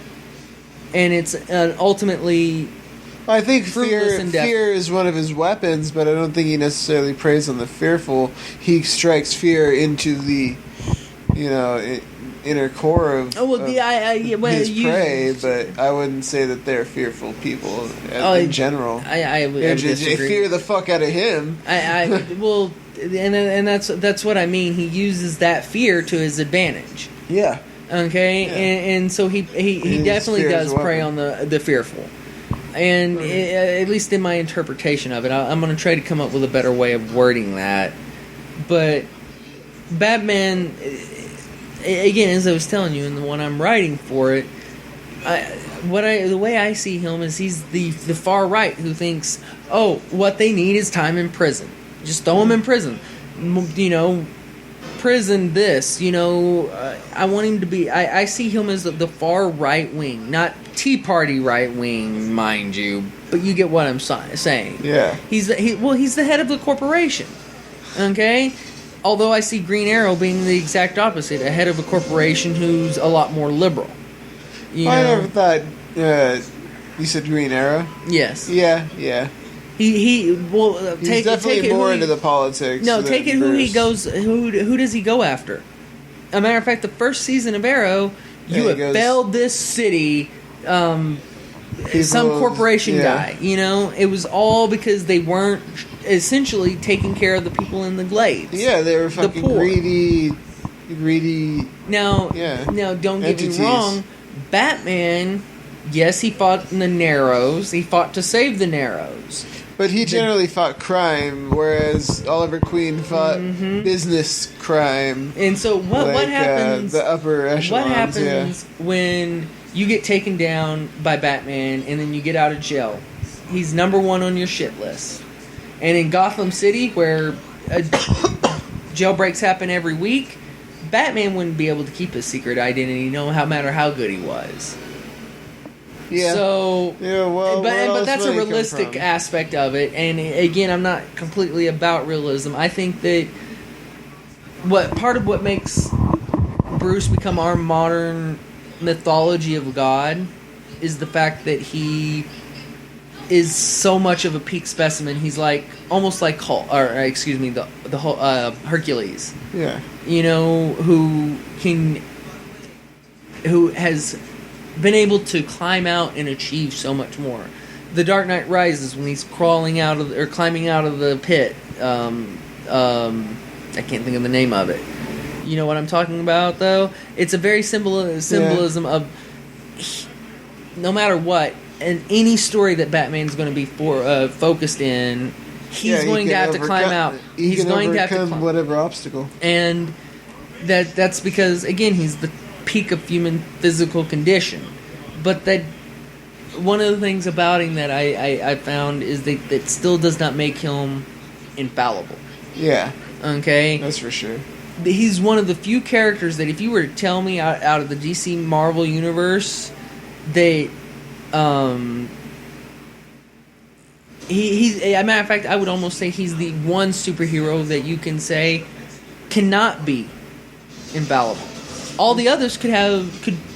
and it's ultimately. I think fear is one of his weapons, but I don't think he necessarily preys on the fearful. He strikes fear into the, inner core of his prey, but I wouldn't say that they're fearful people in general. I disagree. They fear the fuck out of him. Well, and that's what I mean. He uses that fear to his advantage. Yeah. Okay, yeah. And so he definitely does prey on the fearful. And at least in my interpretation of it, I'm going to try to come up with a better way of wording that. But Batman, again, as I was telling you, and when I'm writing for it, the way I see him is he's the far right who thinks, oh, what they need is time in prison. Just throw him in prison. Prison this. I want him to be. I see him as the far right wing, not Tea Party right wing, mind you. But you get what I'm saying. Yeah. He's the head of the corporation. Okay. Although I see Green Arrow being the exact opposite, a head of a corporation who's a lot more liberal. I never thought. You said Green Arrow? Yes. Yeah. He's definitely more into the politics. No, who he goes. Who does he go after? A matter of fact, the first season of Arrow, You he have goes- failed this city. Some corporation guy. You know, it was all because they weren't essentially taking care of the people in the glades. Yeah, they were fucking poor. greedy. Now, Yeah. now, don't get Entities. me wrong. Batman, yes, he fought in the Narrows. He fought to save the Narrows. But he generally fought crime, whereas Oliver Queen fought business crime. And so, what like, happens? the upper echelons. What happens when you get taken down by Batman and then you get out of jail? He's number one on your shit list. And in Gotham City, where jailbreaks happen every week, Batman wouldn't be able to keep his secret identity, no matter how good he was. Yeah. So, Yeah, well, but that's a realistic aspect of it. And again, I'm not completely about realism. I think that part of what makes Bruce become our modern mythology of God is the fact that he is so much of a peak specimen. He's like almost like Hulk, the whole Hercules. Yeah. You know, who has been able to climb out and achieve so much more. The Dark Knight Rises, when he's climbing out of the pit. I can't think of the name of it. You know what I'm talking about, though? It's a very symbolism of no matter what, and any story that Batman's going to be focused in, he's going to have to climb out. He's going to have to overcome whatever obstacle. And that's because, again, he's the peak of human physical condition. But that one of the things about him that I found is that still does not make him infallible. Yeah. Okay? That's for sure. He's one of the few characters that if you were to tell me out of the DC Marvel universe that he's a matter of fact, I would almost say he's the one superhero that you can say cannot be infallible. All the others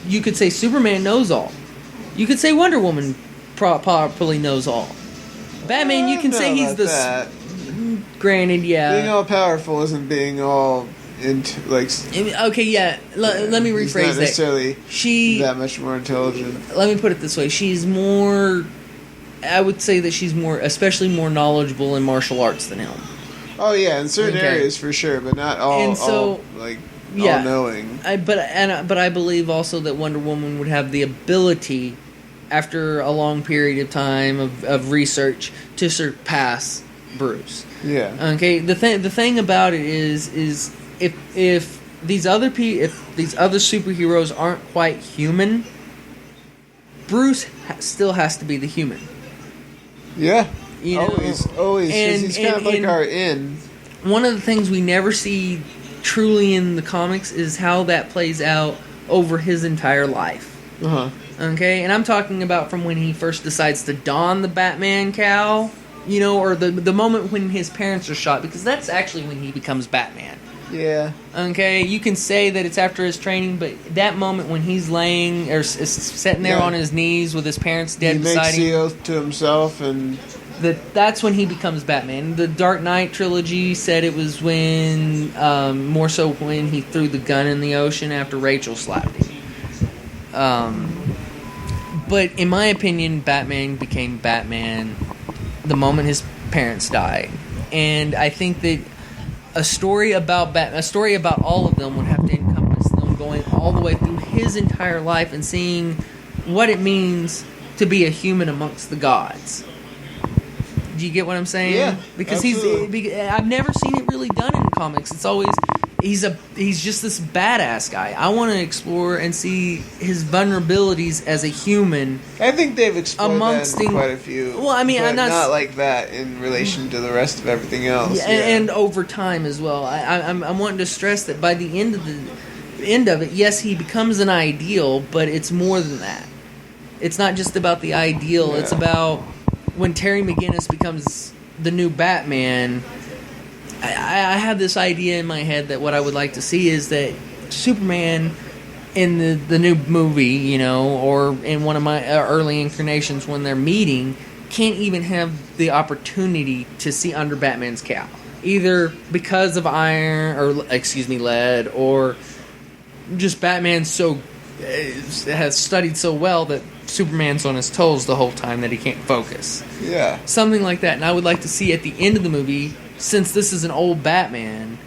you could say Superman knows all. You could say Wonder Woman properly knows all. Batman, you can say he's the that. Granted, yeah. Being all powerful isn't being all into like. Okay, yeah. Let me He's rephrase not necessarily that much more intelligent. Let me put it this way: she's more. I would say that she's especially more knowledgeable in martial arts than him. Oh yeah, in certain areas for sure, but not all. And so, all knowing. But I believe also that Wonder Woman would have the ability, after a long period of time of research, to surpass Bruce. Yeah. Okay. The thing about it is if these other superheroes aren't quite human, Bruce still has to be the human. Yeah. You know? Always. And He's kind of like our in. One of the things we never see truly in the comics is how that plays out over his entire life. Uh huh. Okay, and I'm talking about from when he first decides to don the Batman cowl, you know, or the moment when his parents are shot, because that's actually when he becomes Batman. Yeah. Okay, you can say that it's after his training, but that moment when he's laying or sitting there on his knees with his parents dead beside him, he makes the oath to himself, and that's when he becomes Batman. The Dark Knight trilogy said it was when, more so when he threw the gun in the ocean after Rachel slapped him. But in my opinion, Batman became Batman the moment his parents died, and I think that a story about all of them would have to encompass them going all the way through his entire life and seeing what it means to be a human amongst the gods. Do you get what I'm saying? Yeah, because absolutely. I've never seen it really done in comics. It's always he's just this badass guy. I want to explore and see his vulnerabilities as a human. I think they've explored that in quite a few. Well, I mean, but I'm not like that in relation to the rest of everything else. Yeah, and over time as well. I'm wanting to stress that by the end of it, yes, he becomes an ideal, but it's more than that. It's not just about the ideal. Yeah. It's about when Terry McGinnis becomes the new Batman. I have this idea in my head that what I would like to see is that Superman in the new movie, you know, or in one of my early incarnations when they're meeting, can't even have the opportunity to see under Batman's cowl. Either because of lead, or just Batman's so has studied so well that Superman's on his toes the whole time that he can't focus. Yeah. Something like that. And I would like to see at the end of the movie, since this is an old Batman,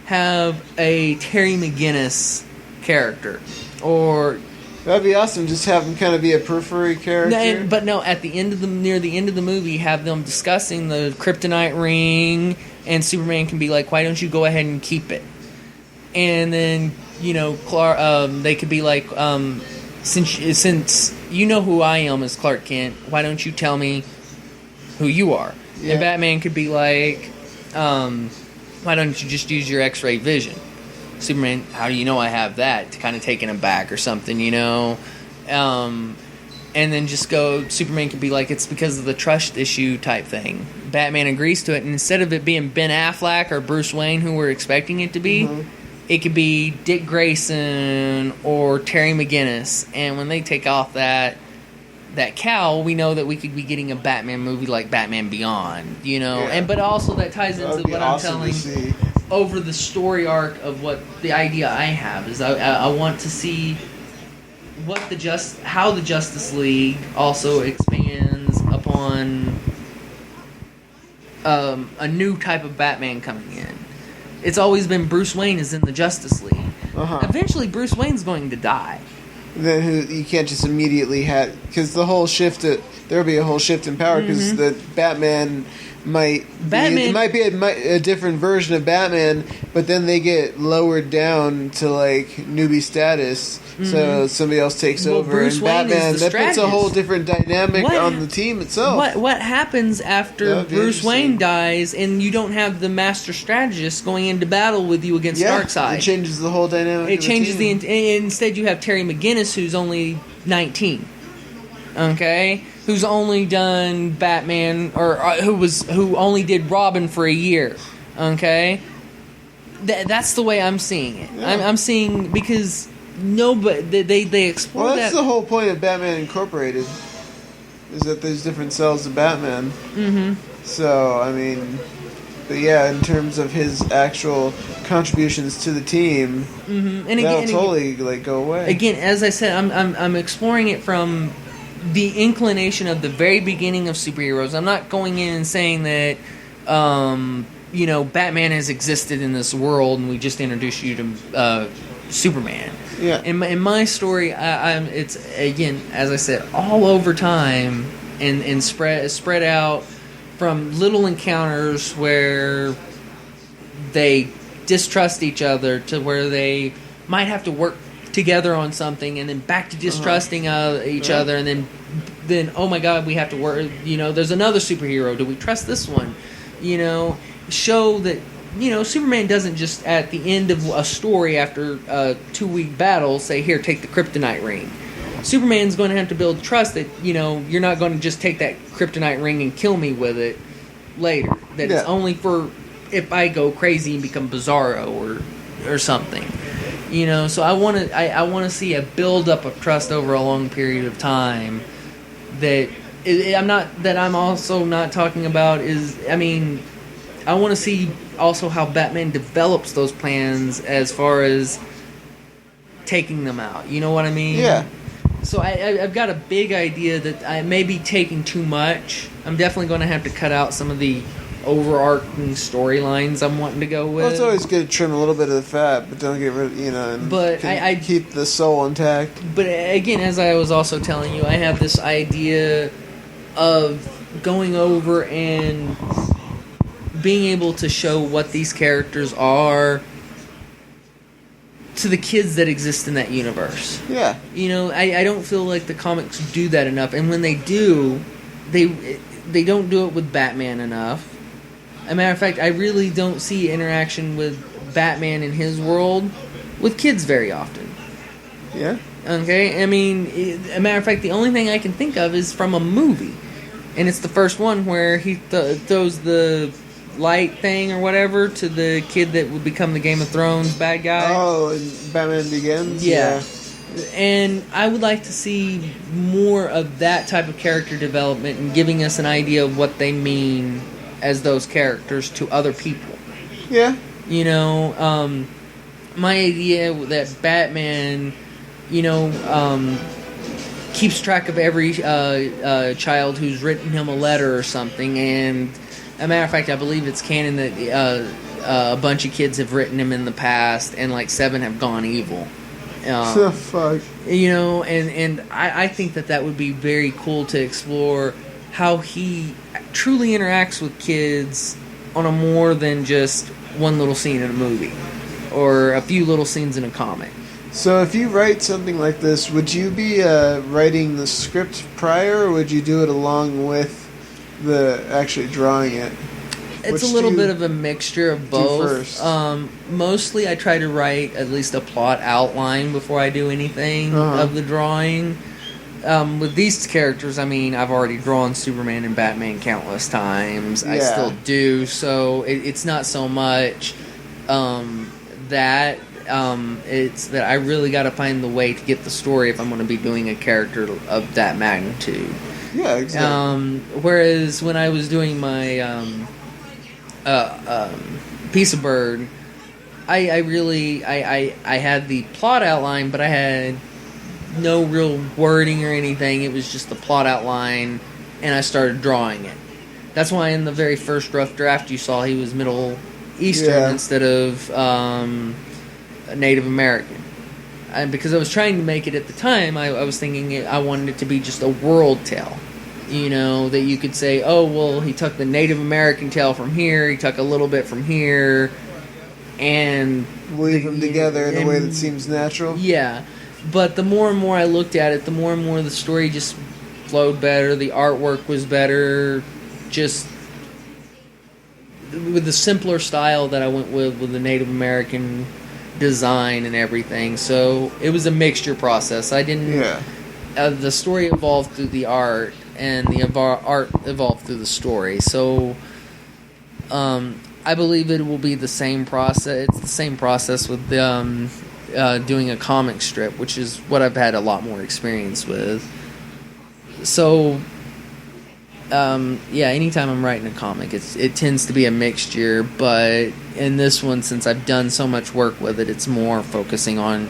have a Terry McGinnis character. Or... That'd be awesome. Just have him kind of be a periphery character. But no, at the end of near the end of the movie, have them discussing the kryptonite ring, and Superman can be like, "Why don't you go ahead and keep it?" And then Clark, they could be like, "Since you know who I am as Clark Kent, why don't you tell me who you are?" Yeah. And Batman could be like, "Why don't you just use your X-ray vision?" Superman, how do you know I have that? Kind of taking him back or something, and then just go, Superman could be like, it's because of the trust issue type thing. Batman agrees to it, and instead of it being Ben Affleck or Bruce Wayne, who we're expecting it to be, it could be Dick Grayson or Terry McGinnis. And when they take off that cowl, we know that we could be getting a Batman movie like Batman Beyond, Yeah. But also that ties That into would be what awesome I'm to telling see. over the story arc of what the idea I have is. I want to see how the Justice League also expands upon a new type of Batman coming in. It's always been Bruce Wayne is in the Justice League. Eventually, Bruce Wayne's going to die. Then you can't just immediately have, because the whole shift, there'll be a whole shift in power because the Batman might be a different version of Batman, but then they get lowered down to like newbie status, so somebody else takes over. Bruce and Wayne Batman, is the that puts a whole strategist. different dynamic on the team itself. What happens That after would be Bruce Wayne interesting. dies and you don't have the master strategist going into battle with you against Darkseid? It changes the whole dynamic. It of changes the team. instead you have Terry McGinnis, who's only 19. Okay, who's only done Batman, or who only did Robin for a year. Okay, that's the way I'm seeing it. Yeah. I'm seeing, because nobody they explore Well, that's that. the whole point of Batman Incorporated, is that there's different cells of Batman. So, I mean, but yeah, in terms of his actual contributions to the team, that'll totally like go away. Again, as I said, I'm exploring it from the inclination of the very beginning of superheroes. I'm not going in and saying that Batman has existed in this world and we just introduced you to Superman. Yeah. In my story, it's, again, as I said, all over time and spread out from little encounters where they distrust each other to where they might have to work together on something, and then back to distrusting each other, and then oh my god, we have to work. There's another superhero. Do we trust this one? Show that Superman doesn't just at the end of a story after a 2-week battle say, here, take the kryptonite ring. Superman's going to have to build trust that you're not going to just take that kryptonite ring and kill me with it later. That it's only for if I go crazy and become Bizarro or something. So I want to see a build up of trust over a long period of time. I'm also not talking about I want to see also how Batman develops those plans as far as taking them out. You know what I mean? Yeah. So I've got a big idea that I may be taking too much. I'm definitely going to have to cut out some of the overarching storylines I'm wanting to go with. Well, it's always good to trim a little bit of the fat, but don't get rid and But I keep the soul intact. But again, as I was also telling you, I have this idea of going over and being able to show what these characters are to the kids that exist in that universe. Yeah. I don't feel like the comics do that enough, and when they do, they don't do it with Batman enough. As a matter of fact, I really don't see interaction with Batman in his world with kids very often. Yeah. Okay? As a matter of fact, the only thing I can think of is from a movie. And it's the first one where he throws the light thing or whatever to the kid that would become the Game of Thrones bad guy. Oh, and Batman Begins? Yeah. And I would like to see more of that type of character development and giving us an idea of what they mean as those characters to other people. Yeah. My idea that Batman keeps track of every child who's written him a letter or something. And as a matter of fact, I believe it's canon that a bunch of kids have written him in the past, and like 7 have gone evil. The fuck. And I think that would be very cool to explore how he truly interacts with kids on a more than just one little scene in a movie or a few little scenes in a comic. So if you write something like this, would you be writing the script prior, or would you do it along with the actually drawing it? It's a little bit of a mixture of both. First? Mostly I try to write at least a plot outline before I do anything of the drawing. With these characters, I mean, I've already drawn Superman and Batman countless times. I still do, so it's not so much that. It's that I really got to find the way to get the story if I'm going to be doing a character of that magnitude. Yeah, exactly. Whereas when I was doing my Piece of Bird, I had the plot outline, but I had no real wording or anything. It was just the plot outline, and I started drawing it. That's why in the very first rough draft you saw he was Middle Eastern instead of Native American. Because I was trying to make it at the time, I was thinking I wanted it to be just a world tale. That you could say, oh, well, he took the Native American tale from here, he took a little bit from here, and weave them together in a way that seems natural. Yeah. But the more and more I looked at it, the more and more the story just flowed better, the artwork was better, just with the simpler style that I went with the Native American design and everything. So it was a mixture process. I didn't... the story evolved through the art, and the art evolved through the story. So I believe it will be the same process. It's the same process with doing a comic strip, which is what I've had a lot more experience with. So, anytime I'm writing a comic, it tends to be a mixture, but in this one, since I've done so much work with it, it's more focusing on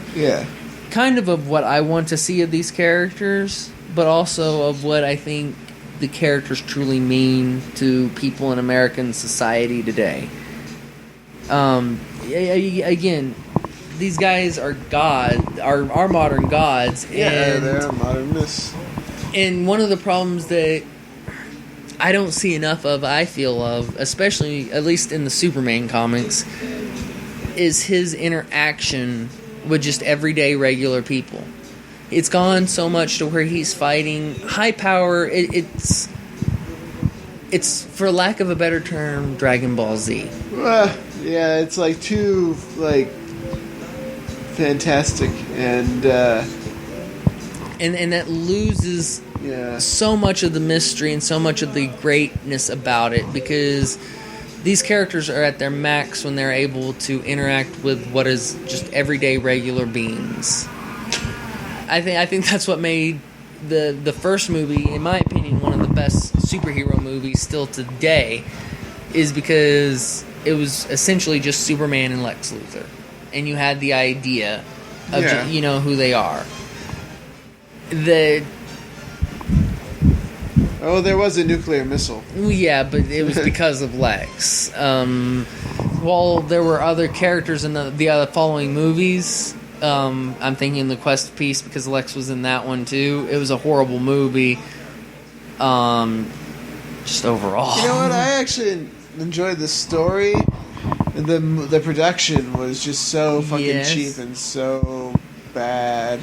kind of what I want to see of these characters, but also of what I think the characters truly mean to people in American society today. Again, these guys are are modern gods. Yeah, they're modernists. And one of the problems that I don't see enough of, I feel of, especially at least in the Superman comics, is his interaction with just everyday regular people. It's gone so much to where he's fighting high power. It's for lack of a better term, Dragon Ball Z. Yeah, it's like too fantastic and that loses so much of the mystery and so much of the greatness about it, because these characters are at their max when they're able to interact with what is just everyday regular beings. I think that's what made the first movie, in my opinion, one of the best superhero movies still today, is because it was essentially just Superman and Lex Luthor, and you had the idea of who they are. There was a nuclear missile. Yeah, but it was because of Lex. While there were other characters in the other following movies, I'm thinking The Quest of Peace, because Lex was in that one too. It was a horrible movie. Just overall. You know what? I actually enjoyed the story. The production was just so fucking cheap and so bad.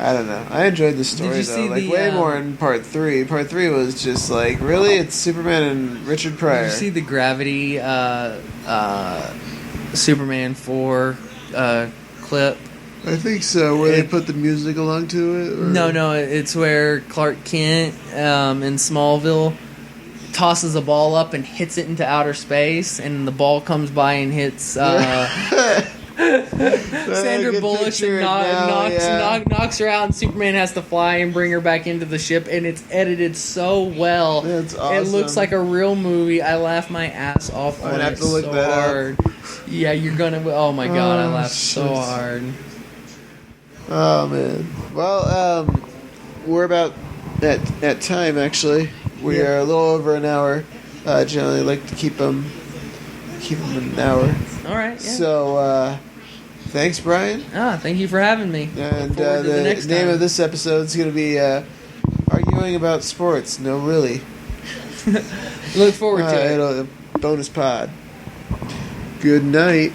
I don't know. I enjoyed the story though, way more in Part 3. Part 3 was just like, really? It's Superman and Richard Pryor. Did you see the Gravity Superman 4 clip? I think so, where they put the music along to it? Or? No, it's where Clark Kent in Smallville tosses a ball up and hits it into outer space, and the ball comes by and hits Sandra Bullock and knocks her out, and Superman has to fly and bring her back into the ship, and it's edited so well. That's awesome. It looks like a real movie. I laughed my ass off on it so hard. Yeah, you're gonna... Oh my god, I laughed so hard. Oh man. Well, we're about at time actually. We are a little over an hour. Generally like to keep them an hour. All right. Yeah. So thanks, Brian. Thank you for having me. And Look forward to the next name time. of this episode is going to be Arguing About Sports. No, really. Look forward to it. Bonus pod. Good night.